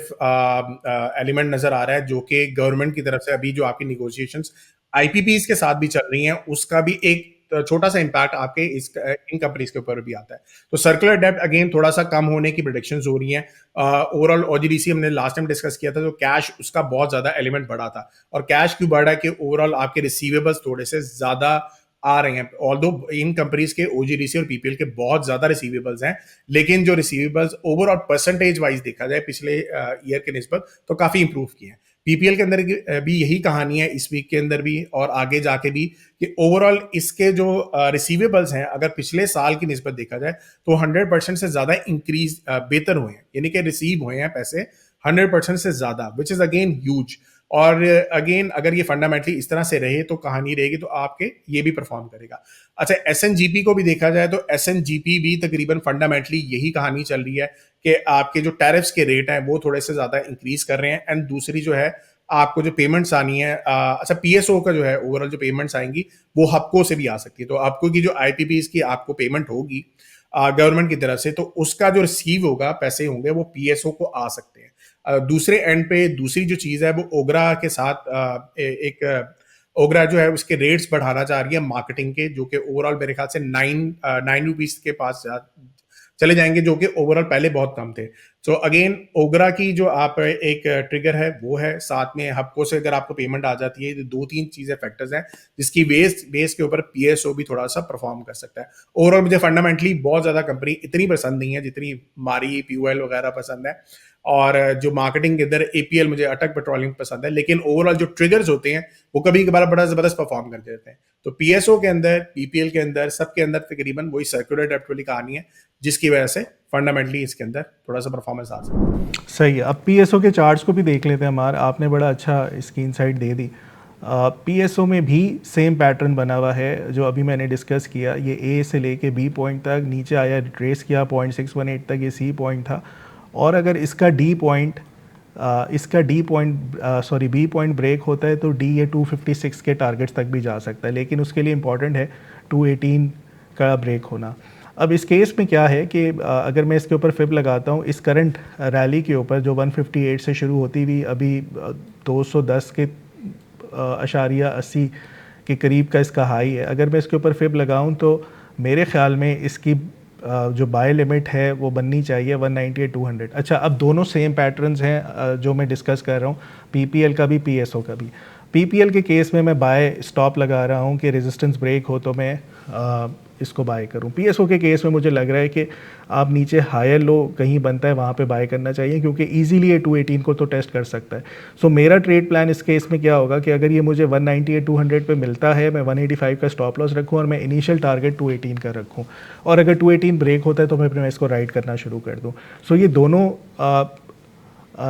एलिमेंट नजर आ रहा है, जो कि गवर्नमेंट की तरफ से अभी जो आपकी निगोशिएशंस आईपीपीज के साथ भी चल रही हैं, उसका भी एक छोटा सा इम्पैक्ट आपके इन कंपनीज के ऊपर भी आता है। तो सर्कुलर डेब्ट अगेन थोड़ा सा कम होने की प्रेडिक्शंस हो रही हैं। ओवरऑल ओजीडीसी हमने लास्ट टाइम डिस्कस किया था, तो कैश उसका बहुत ज्यादा एलिमेंट बढ़ा था, और कैश क्यों बढ़ा कि ओवरऑल आपके रिसीवेबल्स थोड़े से ज्यादा आ रहे हैं। ऑल्दो इन कंपनीज के ओजीडीसी और पीपीएल के बहुत ज्यादा रिसीवेबल्स हैं, लेकिन जो रिसीवेबल्स ओवरऑल परसेंटेज वाइज देखा जाए पिछले ईयर के निस्बत तो काफी इंप्रूव किए हैं। पीपीएल के अंदर भी यही कहानी है, इस वीक के अंदर भी और आगे जाके भी, कि ओवरऑल इसके जो रिसीवेबल्स हैं अगर पिछले साल की निस्बत देखा जाए तो 100% से ज्यादा इंक्रीज बेहतर हुए हैं, यानी कि रिसीव हुए हैं पैसे 100% से ज्यादा, विच इज अगेन ह्यूज। और अगेन अगर ये फंडामेंटली इस तरह से रहे तो कहानी रहेगी, तो आपके ये भी परफॉर्म करेगा। अच्छा, एसएनजीपी को भी देखा जाए तो एसएनजीपी भी तकरीबन फंडामेंटली यही कहानी चल रही है कि आपके जो टैरिफ्स के रेट हैं वो थोड़े से ज्यादा इंक्रीज कर रहे हैं, एंड दूसरी जो है आपको जो पेमेंट्स आनी है, अच्छा पीएसओ का जो है ओवरऑल जो पेमेंट्स आएंगी वो हपको से भी आ सकती है। तो हपको की जो आईपीपीज की आपको पेमेंट होगी गवर्नमेंट की तरफ से, तो उसका जो रिसीव होगा पैसे होंगे वो पीएसओ को आ सकते हैं। दूसरे एंड पे दूसरी जो चीज है वो ओगरा के साथ एक ओगरा जो है उसके रेट्स बढ़ाना चाह रही है मार्केटिंग के, जो कि ओवरऑल मेरे ख्याल से 9 रुपीज के पास चले जाएंगे, जो कि ओवरऑल पहले बहुत कम थे। सो अगेन ओगरा की जो आप एक ट्रिगर है वो है, साथ में हबको से अगर आपको पेमेंट आ जाती है, तो 2-3 चीजें फैक्टर्स हैं जिसकी बेस के ऊपर पीएसओ भी थोड़ा सा परफॉर्म कर सकता है। ओवरऑल मुझे फंडामेंटली बहुत ज्यादा कंपनी इतनी पसंद नहीं है जितनी मारी पीओएल वगैरह पसंद है, और जो मार्केटिंग के अंदर एपीएल मुझे अटक पेट्रोलियम पसंद है, लेकिन ओवरऑल जो ट्रिगर्स होते हैं वो कभी कभार बड़ा जबरदस्त परफॉर्म कर देते हैं। तो पीएसओ के अंदर, पीपीएल के अंदर, सबके अंदर तकरीबन वही सर्कुलर डेब्ट वाली कहानी है, जिसकी वजह से फंडामेंटली इसके अंदर थोड़ा सा परफॉर्मेंस आ सकता है। सही है। अब पीएसओ के चार्ट्स को भी देख लेते हैं हमार, आपने बड़ा अच्छा इसकी इनसाइट दे दी। पीएसओ में भी सेम पैटर्न बना हुआ है जो अभी मैंने डिस्कस किया। ये ए से लेके बी पॉइंट तक नीचे आया, रिट्रेस किया 0.618 तक, ये सी पॉइंट था। और अगर इसका D point B point break होता है तो डी ये 256 के टारगेट्स तक भी जा सकता है, लेकिन उसके लिए इंपॉर्टेंट है 218 का ब्रेक होना। अब इस केस में क्या है कि अगर मैं इसके ऊपर फिब लगाता हूँ, इस करंट रैली के ऊपर जो 158 से शुरू होती हुई अभी 210 के अशारिया 80 के करीब का इसका हाई है, अगर मैं इसके ऊपर फिब लगाऊं तो मेरे ख्याल में इसकी जो बाय लिमिट है वो बननी चाहिए 198-200। अच्छा, अब दोनों सेम पैटर्न्स हैं जो मैं डिस्कस कर रहा हूँ, पीपीएल का भी पीएसओ का भी। पीपीएल के केस में मैं बाय स्टॉप लगा रहा हूँ कि रेजिस्टेंस ब्रेक हो तो मैं इसको बाय करूं। पीएसओ के केस में मुझे लग रहा है कि आप नीचे हायर लो कहीं बनता है वहाँ पे बाय करना चाहिए, क्योंकि इजीली ये 218 को तो टेस्ट कर सकता है। सो मेरा ट्रेड प्लान इस केस में क्या होगा कि अगर ये मुझे 198-200 पे मिलता है, मैं 185 का स्टॉप लॉस रखूँ और मैं इनिशियल टारगेट 218 का रखूँ, और अगर 218 ब्रेक होता है तो मैं इसको राइड करना शुरू कर दूँ। सो ये दोनों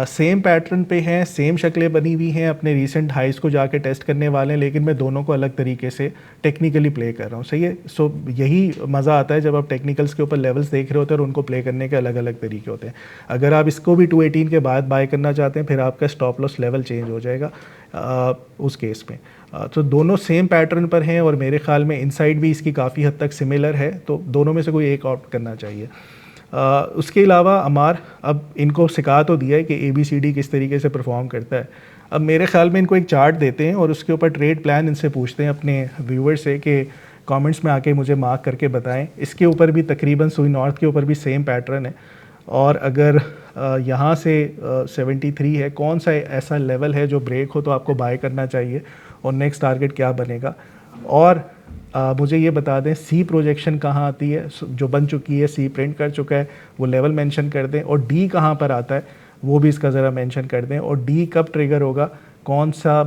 सेम पैटर्न पे हैं, सेम शक्लें बनी हुई हैं, अपने रीसेंट हाइस को जाके टेस्ट करने वाले हैं, लेकिन मैं दोनों को अलग तरीके से टेक्निकली प्ले कर रहा हूँ। सही है। सो यही मज़ा आता है जब आप टेक्निकल्स के ऊपर लेवल्स देख रहे होते हैं और उनको प्ले करने के अलग अलग तरीके होते हैं। अगर आप इसको भी 218 के बाद बाय करना चाहते हैं, फिर आपका स्टॉप लॉस लेवल चेंज हो जाएगा उस केस में। तो दोनों सेम पैटर्न पर हैं और मेरे ख्याल में इनसाइड भी इसकी काफ़ी हद तक सिमिलर है, तो दोनों में से कोई एक ऑप्ट करना चाहिए। उसके अलावा अमार, अब इनको सिखा तो दिया है कि ABCD किस तरीके से परफॉर्म करता है। अब मेरे ख्याल में इनको एक चार्ट देते हैं और उसके ऊपर ट्रेड प्लान इनसे पूछते हैं अपने व्यूअर से कि कमेंट्स में आके मुझे मार्क करके बताएं। इसके ऊपर भी तकरीबन सुई नॉर्थ के ऊपर भी सेम पैटर्न है, और अगर यहाँ से 73 है, कौन सा ऐसा लेवल है जो ब्रेक हो तो आपको बाय करना चाहिए, और नेक्स्ट टारगेट क्या बनेगा। और मुझे ये बता दें सी प्रोजेक्शन कहाँ आती है, जो बन चुकी है, सी प्रिंट कर चुका है, वो लेवल मेंशन कर दें, और डी कहाँ पर आता है वो भी इसका ज़रा मेंशन कर दें, और डी कब ट्रिगर होगा, कौन सा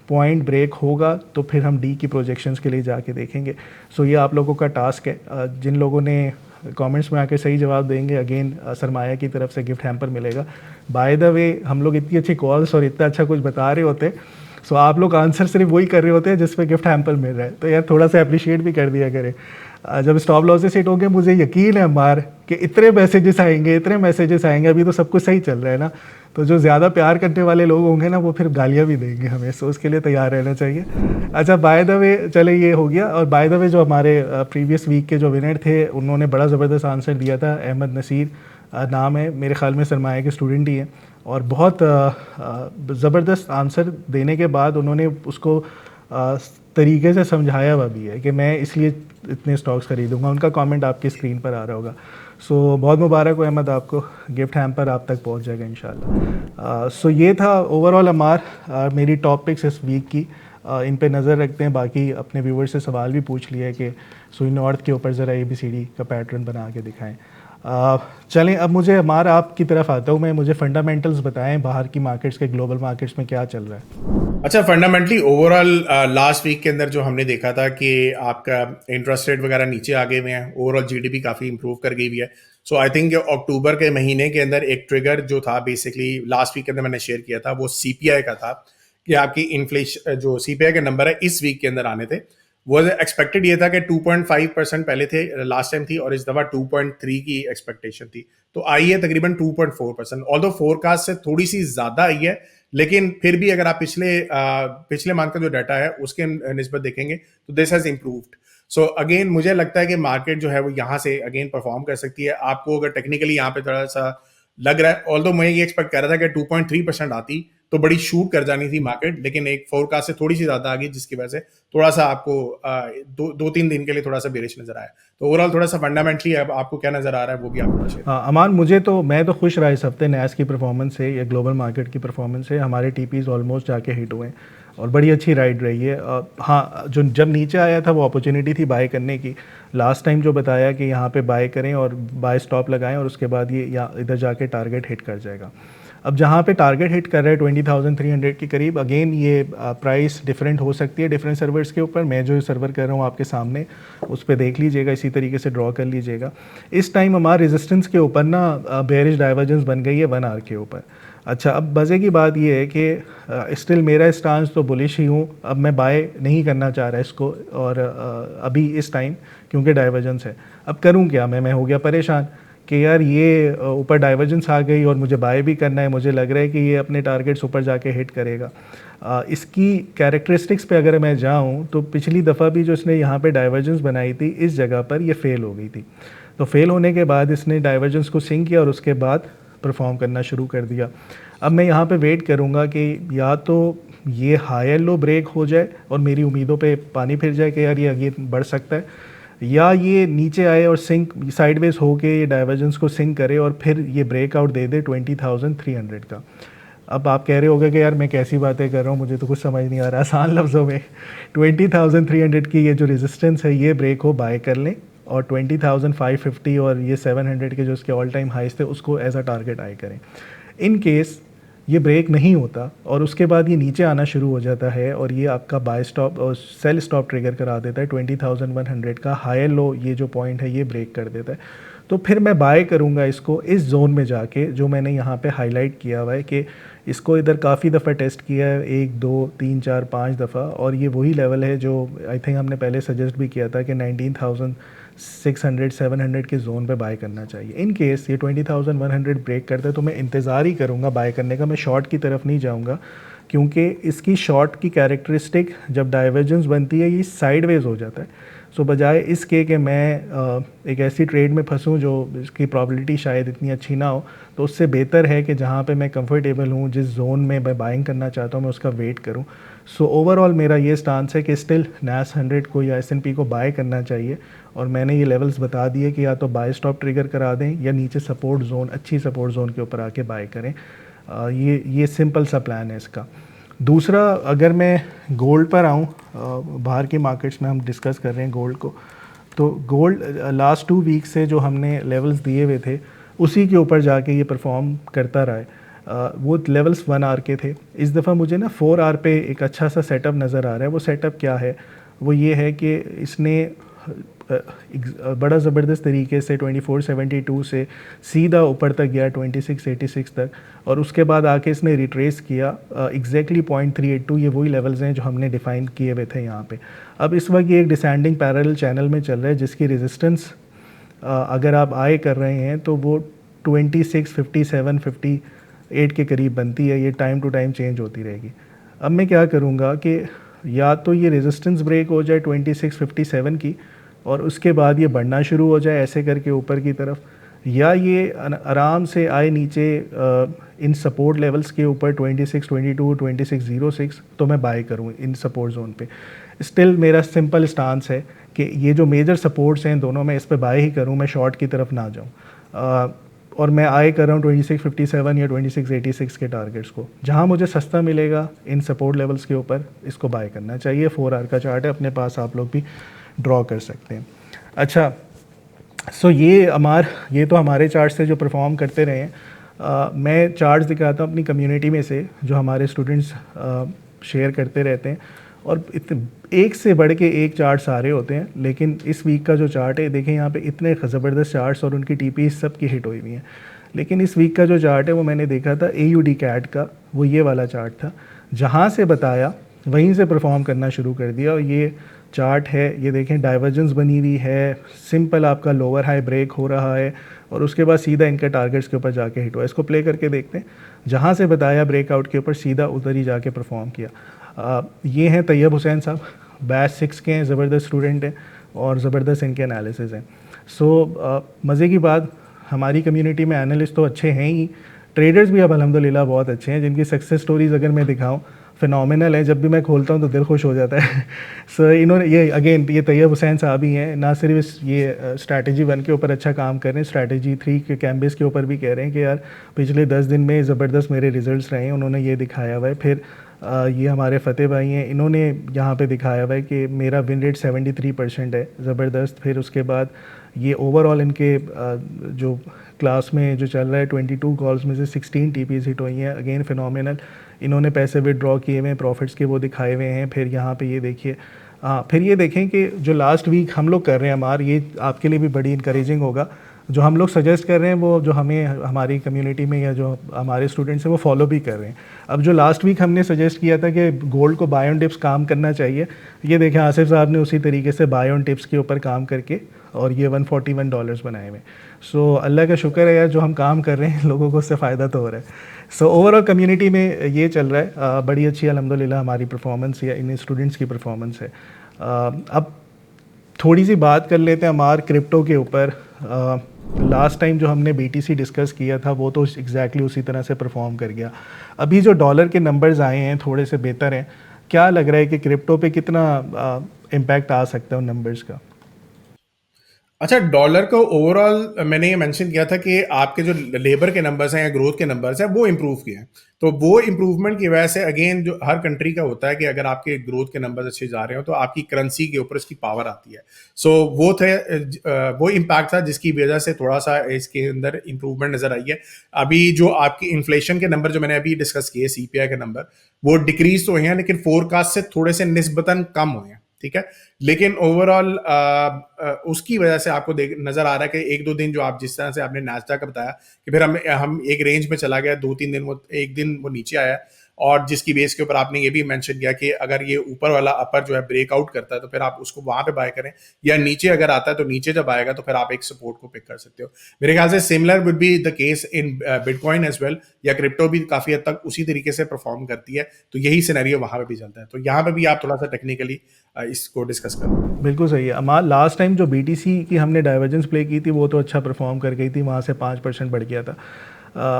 पॉइंट ब्रेक होगा, तो फिर हम डी की प्रोजेक्शंस के लिए जाके देखेंगे। सो ये आप लोगों का टास्क है। जिन लोगों ने कमेंट्स में आके सही जवाब देंगे, अगेन सरमाया की तरफ से गिफ्ट हैम्पर मिलेगा। बाय द वे, हम लोग इतनी अच्छी कॉल्स और इतना अच्छा कुछ बता रहे होते सो आप लोग आंसर सिर्फ वही कर रहे होते हैं जिस पे गिफ्ट हैम्पर मिल रहा है, तो यार थोड़ा सा अप्रिशिएट भी कर दिया करें। जब स्टॉप लॉसेस हिट होंगे मुझे यकीन है मार कि इतने मैसेजेस आएंगे, अभी तो सब कुछ सही चल रहा है ना, तो जो ज़्यादा प्यार करने वाले लोग होंगे ना वो फिर गालियाँ भी देंगे हमें, सो उसके लिए तैयार रहना चाहिए। अच्छा, बाय द वे चले ये हो गया, और बाय द वे जो हमारे प्रीवियस वीक के जो विनर थे उन्होंने बड़ा ज़बरदस्त आंसर दिया था। अहमद नसीर नाम है, मेरे ख्याल में सरमाया के स्टूडेंट ही हैं, और बहुत ज़बरदस्त आंसर देने के बाद उन्होंने उसको तरीके से समझाया हुआ भी है कि मैं इसलिए इतने स्टॉक्स खरीदूंगा। उनका कमेंट आपकी स्क्रीन पर आ रहा होगा। सो बहुत मुबारक हो अहमद, आपको गिफ्ट हैम्पर आप तक पहुंच जाएगा इंशाल्लाह। सो ये था ओवरऑल अमार मेरी टॉपिक्स इस वीक की। इन पे नज़र रखते हैं, बाकी अपने व्यूवर्स से सवाल भी पूछ लिया है कि सुई नॉर्थ के ऊपर ज़रा ABCD का पैटर्न बना के दिखाएं। चलें, अब मुझे अमार आपकी तरफ आता हूँ मैं, मुझे फंडामेंटल्स बताएं बाहर की मार्केट्स के, ग्लोबल मार्केट्स में क्या चल रहा है। अच्छा, फंडामेंटली ओवरऑल लास्ट वीक के अंदर जो हमने देखा था कि आपका इंटरेस्ट रेट वगैरह नीचे आ गए हुए हैं, ओवरऑल GDP काफ़ी इंप्रूव कर गई हुई है। सो आई थिंक अक्टूबर के महीने के अंदर एक ट्रिगर जो था बेसिकली लास्ट वीक के अंदर मैंने शेयर किया था वो CPI का था कि आपकी इन्फ्लेशन जो CPI के नंबर है इस वीक के अंदर आने थे। वो एक्सपेक्टेड ये था कि 2.5% पहले थे लास्ट टाइम थी, और इस दफ़ा 2.3 की एक्सपेक्टेशन थी, तो आई है तकरीबन 2.4%। ऑल्दो फोरकास्ट से थोड़ी सी ज़्यादा आई है, लेकिन फिर भी अगर आप पिछले मंथ का जो डाटा है उसके निस्बत देखेंगे तो this has improved. So again मुझे लगता है कि मार्केट जो है वो यहाँ से अगेन परफॉर्म कर सकती है। आपको अगर टेक्निकली यहाँ पे थोड़ा सा लग रहा है, ऑल्दो मैं ये एक्सपेक्ट कर रहा था कि 2.3% आती तो बड़ी शूट कर जानी थी मार्केट, लेकिन एक फोरकास्ट से थोड़ी सी ज्यादा आ गई जिसकी वजह से थोड़ा सा आपको दो तीन दिन के लिए थोड़ा सा बेरिश नजर आया। तो ओवरऑल थोड़ा सा फंडामेंटली अब आपको क्या नजर आ रहा है वो भी आपको शेयर। अमान, मैं तो खुश रहा इस हफ्ते नैस की परफॉर्मेंस से या ग्लोबल मार्केट की परफॉर्मेंस से। हमारे TPs ऑलमोस्ट जाके हिट हुए हैं और बड़ी अच्छी राइड रही है। हाँ, जो जब नीचे आया था वो अपॉर्चुनिटी थी बाय करने की। लास्ट टाइम जो बताया कि यहाँ पे बाय करें और बाय स्टॉप लगाएं और उसके बाद ये या इधर जाके टारगेट हिट कर जाएगा। अब जहाँ पे टारगेट हिट कर रहा है 20,300 के करीब, अगेन ये प्राइस डिफरेंट हो सकती है डिफरेंट सर्वर्स के ऊपर। मैं जो सर्वर कर रहा हूँ आपके सामने उस पर देख लीजिएगा, इसी तरीके से ड्रॉ कर लीजिएगा। इस टाइम हमारे रेजिस्टेंस के ऊपर ना बेयरिश डाइवर्जेंस बन गई है 1 आवर के ऊपर। अच्छा, अब मज़े की बात ये है कि स्टिल मेरा स्टांस तो बुलिश ही हूँ। अब मैं बाय नहीं करना चाह रहा इसको, और अभी इस टाइम क्योंकि डाइवर्जेंस है। अब करूँ क्या मैं हो गया परेशान कि यार ये ऊपर डाइवर्जेंस आ गई और मुझे बाय भी करना है। मुझे लग रहा है कि ये अपने टारगेट्स ऊपर जाके हिट करेगा। इसकी कैरेक्टरिस्टिक्स पे अगर मैं जाऊँ तो पिछली दफ़ा भी जो इसने यहाँ पे डाइवर्जेंस बनाई थी इस जगह पर, ये फेल हो गई थी। तो फेल होने के बाद इसने डाइवर्जेंस को सिंक किया और उसके बाद परफॉर्म करना शुरू कर दिया। अब मैं यहाँ पे वेट करूँगा कि या तो ये हाई लो ब्रेक हो जाए और मेरी उम्मीदों पे पानी फिर जाए कि यार ये आगे बढ़ सकता है, या ये नीचे आए और सिंक साइडवेज हो के ये डाइवर्जेंस को सिंक करे और फिर ये ब्रेकआउट दे दे 20,300 का। अब आप कह रहे होगे कि यार मैं कैसी बातें कर रहा हूँ, मुझे तो कुछ समझ नहीं आ रहा। आसान लफ्ज़ों में 20,300 की ये जो रेजिस्टेंस है ये ब्रेक हो, बाय कर लें, और 20,550 और ये 700 के जो इसके ऑल टाइम हाइस थे उसको एज अ टारगेट आई करें। इन केस ये ब्रेक नहीं होता और उसके बाद ये नीचे आना शुरू हो जाता है और ये आपका बाय स्टॉप और सेल स्टॉप ट्रिगर करा देता है 20,100 का हायर लो, ये जो पॉइंट है ये ब्रेक कर देता है, तो फिर मैं बाय करूँगा इसको इस जोन में जाके जो मैंने यहाँ पे हाईलाइट किया हुआ है कि इसको इधर काफ़ी दफ़ा टेस्ट किया है, 1 2 3 4 5 दफ़ा, और ये वही लेवल है जो आई थिंक हमने पहले सजेस्ट भी किया था कि 19,600 700 के जोन पे बाय करना चाहिए। इन केस ये 20,100 ब्रेक करता है तो मैं इंतज़ार ही करूँगा बाय करने का, मैं शॉर्ट की तरफ नहीं जाऊँगा, क्योंकि इसकी शॉर्ट की कैरेक्टरिस्टिक जब डाइवर्जेंस बनती है ये साइडवेज हो जाता है। सो बजाय इसके कि मैं एक ऐसी ट्रेड में फंसूँ जो इसकी प्रॉबिलिटी शायद इतनी अच्छी ना हो, तो उससे बेहतर है कि जहाँ पे मैं कंफर्टेबल हूँ, जिस जोन में मैं बाइंग करना चाहता हूँ मैं उसका वेट करूँ। सो ओवरऑल मेरा ये स्टांस है कि स्टिल NAS 100 को या S&P को बाय करना चाहिए, और मैंने ये लेवल्स बता दिए कि या तो बाय स्टॉप ट्रिगर करा दें या नीचे सपोर्ट जोन, अच्छी सपोर्ट जोन के ऊपर आके बाय करें। ये सिंपल सा प्लान है इसका। दूसरा, अगर मैं गोल्ड पर आऊँ, बाहर की मार्केट्स में हम डिस्कस कर रहे हैं गोल्ड को, तो गोल्ड लास्ट 2 वीक से जो हमने लेवल्स दिए हुए थे उसी के ऊपर जाके ये परफॉर्म करता रहा है। वो लेवल्स 1 आवर के थे, इस दफ़ा मुझे ना 4 आवर पे एक अच्छा सा सेटअप नज़र आ रहा है। वो सेटअप क्या है? वो ये है कि इसने बड़ा ज़बरदस्त तरीके से 2472 से सीधा ऊपर तक गया 2686 तक, और उसके बाद आके इसने रिट्रेस किया एग्जैक्टली 0.382। ये वही लेवल्स हैं जो हमने डिफ़ाइन किए हुए थे यहाँ पे। अब इस वक्त ये एक डिसेंडिंग पैरेलल चैनल में चल रहा है, जिसकी रेजिस्टेंस अगर आप आए कर रहे हैं तो वो 26, 57, 58 के करीब बनती है। ये टाइम टू टाइम चेंज होती रहेगी। अब मैं क्या करूँगा कि या तो ये रेजिस्टेंस ब्रेक हो जाए 26, 57 की, और उसके बाद ये बढ़ना शुरू हो जाए ऐसे करके ऊपर की तरफ, या ये आराम से आए नीचे इन सपोर्ट लेवल्स के ऊपर 26, 22, 2606, तो मैं बाय करूँ इन सपोर्ट जोन पे। स्टिल मेरा सिंपल स्टांस है कि ये जो मेजर सपोर्ट्स हैं दोनों, मैं इस पे बाय ही करूँ, मैं शॉर्ट की तरफ ना जाऊँ। और मैं आए कर रहा हूँ 2657 या 2686 के टारगेट्स को। जहाँ मुझे सस्ता मिलेगा इन सपोर्ट लेवल्स के ऊपर, इसको बाय करना चाहिए। 4 आवर का चार्ट है अपने पास, आप लोग भी ड्रॉ कर सकते हैं। अच्छा, सो ये तो हमारे चार्ट से जो परफॉर्म करते रहे हैं। मैं चार्ट्स दिखाता हूँ अपनी कम्युनिटी में से जो हमारे स्टूडेंट्स शेयर करते रहते हैं, और एक से बढ़ के एक चार्ट सारे होते हैं। लेकिन इस वीक का जो चार्ट है, देखें यहाँ पे इतने ज़बरदस्त चार्ट्स और उनकी टीपी सब की हिट हुई हुई हैं। लेकिन इस वीक का जो चार्ट है वो मैंने देखा था AUD CAD का, वो ये वाला चार्ट था। जहाँ से बताया वहीं से परफॉर्म करना शुरू कर दिया। और ये चार्ट है, ये देखें डाइवर्जेंस बनी हुई है, सिंपल आपका लोअर हाई ब्रेक हो रहा है, और उसके बाद सीधा इनके टारगेट्स के ऊपर जाके हिट हुआ। इसको प्ले करके देखते हैं। जहाँ से बताया ब्रेकआउट के ऊपर सीधा उधर ही जाके परफॉर्म किया। ये हैं तैयब हुसैन साहब, बैच 6 के हैं, ज़बरदस्त स्टूडेंट हैं और ज़बरदस्त इनके एनालिसिस हैं। सो मज़े की बात, हमारी कम्युनिटी में एनालिस्ट तो अच्छे हैं ही, ट्रेडर्स भी अब अल्हम्दुलिल्लाह बहुत अच्छे हैं, जिनकी सक्सेस स्टोरीज़ अगर मैं दिखाऊं फ़िनोमिनल है। जब भी मैं खोलता हूं तो दिल खुश हो जाता है। सो इन्होंने ये तैयब हुसैन साहब ही हैं, ना सिर्फ ये स्ट्रैटेजी 1 के ऊपर अच्छा काम कर रहे हैं, स्ट्रैटेजी 3 के कैम्बिस के ऊपर भी कह रहे हैं कि यार पिछले 10 दिन में ज़बरदस्त मेरे रिजल्ट्स रहे हैं। उन्होंने ये दिखाया हुआ है। फिर ये हमारे फ़तेह भाई हैं, इन्होंने यहाँ पे दिखाया हुआ है कि मेरा विन रेट 73% है, ज़बरदस्त। फिर उसके बाद ये ओवरऑल इनके जो क्लास में जो चल रहा है 22 कॉल्स में से 16 TPs हिट हुई हैं, अगेन फिनोमिनल। इन्होंने पैसे विड्रॉ किए हुए हैं, प्रॉफिट्स के वो दिखाए हुए हैं। फिर यहाँ पे ये देखिए, फिर ये देखें कि जो लास्ट वीक हम लोग कर रहे हैं हमार, ये आपके लिए भी बड़ी इंकरेजिंग होगा। जो हम लोग सजेस्ट कर रहे हैं वो जो हमें हमारी कम्युनिटी में या जो हमारे स्टूडेंट्स हैं वो फॉलो भी कर रहे हैं। अब जो लास्ट वीक हमने सजेस्ट किया था कि गोल्ड को बाय ऑन टिप्स काम करना चाहिए, ये देखें आसिफ साहब ने उसी तरीके से बाय ऑन टिप्स के ऊपर काम करके और ये $141 बनाए हुए। सो अल्लाह का शुक्र है यार, जो हम काम कर रहे हैं लोगों को उससे फ़ायदा तो हो रहा है। सो ओवरऑल कम्युनिटी में ये चल रहा है। बड़ी अच्छी अल्हम्दुलिल्लाह हमारी परफॉर्मेंस या इन स्टूडेंट्स की परफॉर्मेंस है। अब थोड़ी सी बात कर लेते हैं हमारे क्रिप्टो के ऊपर। लास्ट टाइम जो हमने BTC डिस्कस किया था वो तो एग्जैक्टली उसी तरह से परफॉर्म कर गया। अभी जो डॉलर के नंबर्स आए हैं थोड़े से बेहतर हैं। क्या लग रहा है कि क्रिप्टो पे कितना इम्पैक्ट आ सकता है उन नंबर्स का? अच्छा, डॉलर को ओवरऑल मैंने ये मेंशन किया था कि आपके जो लेबर के नंबर्स हैं या ग्रोथ के नंबर्स हैं वो इम्प्रूव किए हैं। तो वो इम्प्रूवमेंट की वजह से अगेन जो हर कंट्री का होता है कि अगर आपके ग्रोथ के नंबर्स अच्छे जा रहे हो तो आपकी करेंसी के ऊपर इसकी पावर आती है। सो वो इम्पैक्ट था जिसकी वजह से थोड़ा सा इसके अंदर इम्प्रूवमेंट नजर आई है। अभी जो आपकी इन्फ्लेशन के नंबर जो मैंने अभी डिस्कस किए, CPI के नंबर, वो डिक्रीज तो हुए हैं लेकिन फोरकास्ट से थोड़े से निस्बतन कम हुए हैं, ठीक है। लेकिन ओवरऑल उसकी वजह से आपको नजर आ रहा है कि 1-2 दिन जो आप जिस तरह से आपने नास्डैक का बताया कि फिर हम एक रेंज में चला गया, 2-3 दिन वो एक दिन वो नीचे आया, और जिसकी बेस के ऊपर आपने ये भी मेंशन किया कि अगर ये ऊपर वाला अपर जो है ब्रेकआउट करता है तो फिर आप उसको वहां पे बाय करें, या नीचे अगर आता है तो नीचे जब आएगा तो फिर आप एक सपोर्ट को पिक कर सकते हो। मेरे ख्याल से similar would be the case in bitcoin as well, या क्रिप्टो भी काफी हद तक उसी तरीके से परफॉर्म करती है। तो यही सिनेरियो वहां पे भी चलता है। तो यहाँ पे भी आप थोड़ा सा टेक्निकली इसको डिस्कस करो। बिल्कुल सही है अमाल। लास्ट टाइम जो BTC की हमने डाइवर्जेंस प्ले की थी वो तो अच्छा परफॉर्म कर गई थी, वहाँ से 5% बढ़ गया था।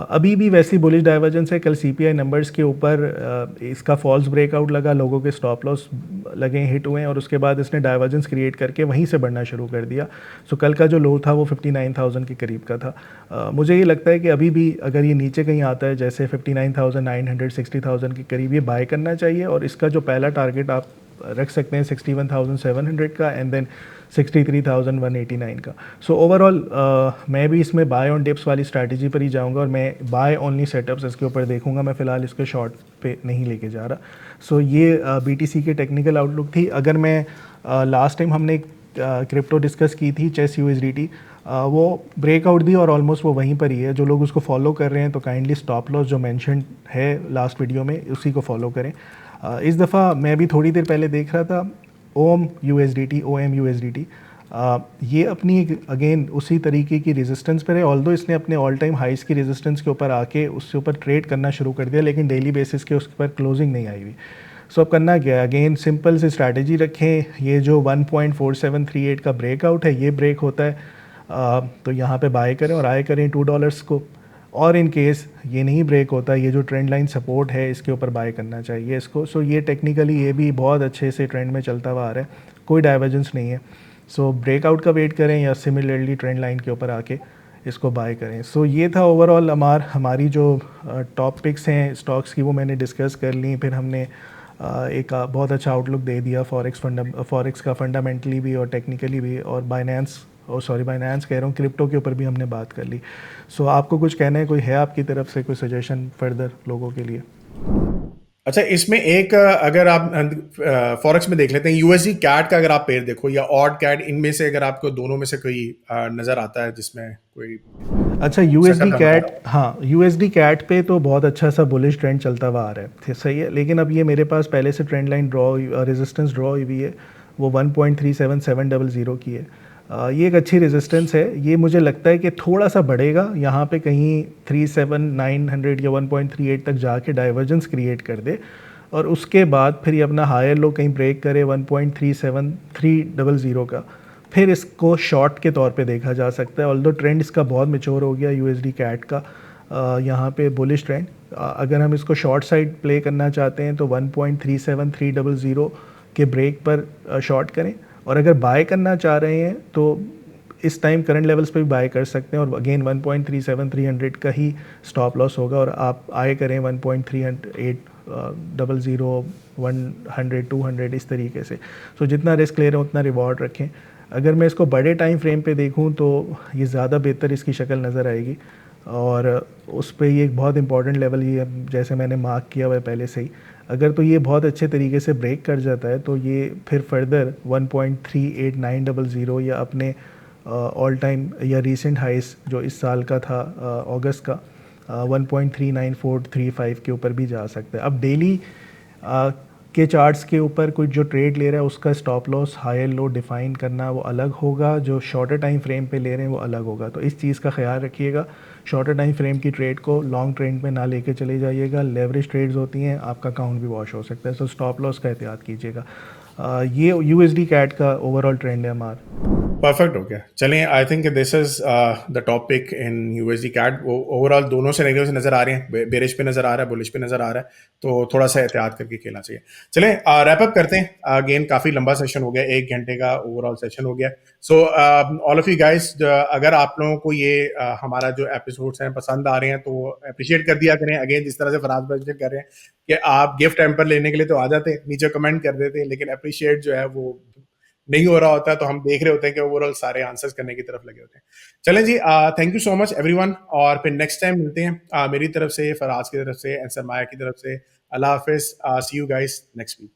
अभी भी वैसी बुलिश डाइवर्जेंस है। कल CPI नंबर्स के ऊपर इसका फॉल्स ब्रेकआउट लगा, लोगों के स्टॉप लॉस लगे, हिट हुए, और उसके बाद इसने डाइवर्जेंस क्रिएट करके वहीं से बढ़ना शुरू कर दिया। सो कल का जो लो था वो 59,000 के करीब का था। मुझे ये लगता है कि अभी भी अगर ये नीचे कहीं आता है जैसे 59,900, 60,000 के करीब, ये बाय करना चाहिए। और इसका जो पहला टारगेट आप रख सकते हैं 61,700 का, एंड देन 63,189 का। सो ओवरऑल मैं भी इसमें बाय ऑन डिप्स वाली स्ट्रैटेजी पर ही जाऊंगा, और मैं बाय ओनली सेटअप्स इसके ऊपर देखूंगा। मैं फ़िलहाल इसको शॉर्ट पे नहीं लेके जा रहा। सो ये BTC की टेक्निकल आउटलुक थी। अगर मैं लास्ट टाइम हमने क्रिप्टो डिस्कस की थी, चेस यूएसडीटी, वो ब्रेकआउट दी और ऑलमोस्ट वो वहीं पर ही है। जो लोग उसको फॉलो कर रहे हैं तो काइंडली स्टॉप लॉस जो मेंशन है लास्ट वीडियो में उसी को फॉलो करें। इस दफ़ा मैं भी थोड़ी देर पहले देख रहा था ओम यूएसडीटी, ये अपनी अगेन उसी तरीके की रेजिस्टेंस पर है। ऑल्दो इसने अपने ऑल टाइम हाइस की रेजिस्टेंस के ऊपर आके उसके ऊपर ट्रेड करना शुरू कर दिया, लेकिन डेली बेसिस के उस पर क्लोजिंग नहीं आई हुई। सो अब करना क्या है, अगेन सिंपल सी स्ट्रैटेजी रखें। ये जो 1.4738 का ब्रेकआउट है, ये ब्रेक होता है तो यहाँ पे बाय करें और आए करें $2 को। और इन केस ये नहीं ब्रेक होता, ये जो ट्रेंड लाइन सपोर्ट है इसके ऊपर बाय करना चाहिए इसको। सो ये टेक्निकली ये भी बहुत अच्छे से ट्रेंड में चलता हुआ आ रहा है, कोई डाइवर्जेंस नहीं है। सो ब्रेकआउट का वेट करें या सिमिलरली ट्रेंड लाइन के ऊपर आके इसको बाय करें। सो ये था ओवरऑल हमारी जो टॉप पिक्स हैं स्टॉक्स की, वो मैंने डिस्कस कर ली। फिर हमने एक बहुत अच्छा आउटलुक दे दिया फॉरेक्स का फंडामेंटली भी और टेक्निकली भी, और बाइनेंस कह रहा हूँ, क्रिप्टो के ऊपर भी हमने बात कर ली। सो आपको कुछ कहना है, कोई है आपकी तरफ से कोई सजेशन फर्दर लोगों के लिए? अच्छा, इसमें एक अगर आप फॉरेक्स में देख लेते हैं, यूएसडी कैट का अगर आप पेयर देखो या ऑड कैट, इनमें से अगर आपको दोनों में से कोई नजर आता है जिसमें कोई अच्छा, यूएसडी सेटअप कैट, बनाया। हाँ यूएसडी कैट पे तो बहुत अच्छा सा बुलिश ट्रेंड चलता हुआ आ रहा है, सही है। लेकिन अब ये मेरे पास पहले से ट्रेंड लाइन रेजिस्टेंस ड्रॉ हुई हुई है, वो 1.37700 की है। ये एक अच्छी रेजिस्टेंस है। ये मुझे लगता है कि थोड़ा सा बढ़ेगा यहाँ पे, कहीं 37900 या 1.38 तक जाके डाइवर्जेंस क्रिएट कर दे, और उसके बाद फिर ये अपना हायर लो कहीं ब्रेक करे 1.37300 का, फिर इसको शॉर्ट के तौर पे देखा जा सकता है। ऑल्दो ट्रेंड इसका बहुत मेच्योर हो गया यूएसडी कैट का, यहाँ पे बुलिश ट्रेंड। अगर हम इसको शॉर्ट साइड प्ले करना चाहते हैं तो 1.37300 के ब्रेक पर शॉर्ट करें, और अगर बाय करना चाह रहे हैं तो इस टाइम करंट लेवल्स पे भी बाय कर सकते हैं, और अगेन 1.37300 का ही स्टॉप लॉस होगा, और आप आए करें 1.3800, 100, 200 इस तरीके से। सो जितना रिस्क ले रहे हैं उतना रिवॉर्ड रखें। अगर मैं इसको बड़े टाइम फ्रेम पे देखूं तो ये ज़्यादा बेहतर इसकी शक्ल नज़र आएगी, और उस पर ये एक बहुत इंपॉर्टेंट लेवल ये जैसे मैंने मार्क किया हुआ है पहले से ही। अगर तो ये बहुत अच्छे तरीके से ब्रेक कर जाता है तो ये फिर फर्दर 1.38900 या अपने ऑल टाइम या रीसेंट हाइस जो इस साल का था अगस्त का 1.39435 के ऊपर भी जा सकता है। अब डेली के चार्ट्स के ऊपर कुछ जो ट्रेड ले रहा है उसका stop loss higher low define करना वो अलग होगा, जो शॉर्टर टाइम फ्रेम पे ले रहे हैं वो अलग होगा। तो इस चीज़ का ख्याल रखिएगा, शॉर्टर टाइम फ्रेम की ट्रेड को लॉन्ग ट्रेंड में ना लेके चले जाइएगा। लेवरेज ट्रेड्स होती हैं, आपका अकाउंट भी वॉश हो सकता है, सो स्टॉप लॉस का एहतियात कीजिएगा। ये यूएसडी कैट का ओवरऑल ट्रेंड है हमारा। परफेक्ट हो गया। चलें, I think this is the topic in USD CAD. वो ओवरऑल दोनों सिनेरियोस नजर आ रहे हैं, बेरिश पे नजर आ रहा है, बुलिश पे नजर आ रहा है, तो थोड़ा सा एहतियात करके खेलना चाहिए। चलें रैप अप करते हैं। अगेन काफी लंबा सेशन हो गया, 1 घंटे का ओवरऑल सेशन हो गया। So all of you guys, अगर आप लोगों को ये हमारा जो एपिसोड्स हैं पसंद आ रहे हैं तो अप्रिशिएट कर दिया करें। अगेन जिस तरह से फराज भाई कर रहे हैं कि आप गिफ्ट हैम्पर लेने के लिए तो आ जाते, नीचे कमेंट कर देते, लेकिन अप्रिशिएट जो है वो नहीं हो रहा होता है, तो हम देख रहे होते हैं कि ओवरऑल सारे आंसर्स करने की तरफ लगे होते हैं। चलें जी, thank you so much everyone, और फिर नेक्स्ट टाइम मिलते हैं। मेरी तरफ से, फराज की तरफ से, सरमाया की तरफ से, अल्लाह हाफिज। सी यू गाइस नेक्स्ट वीक।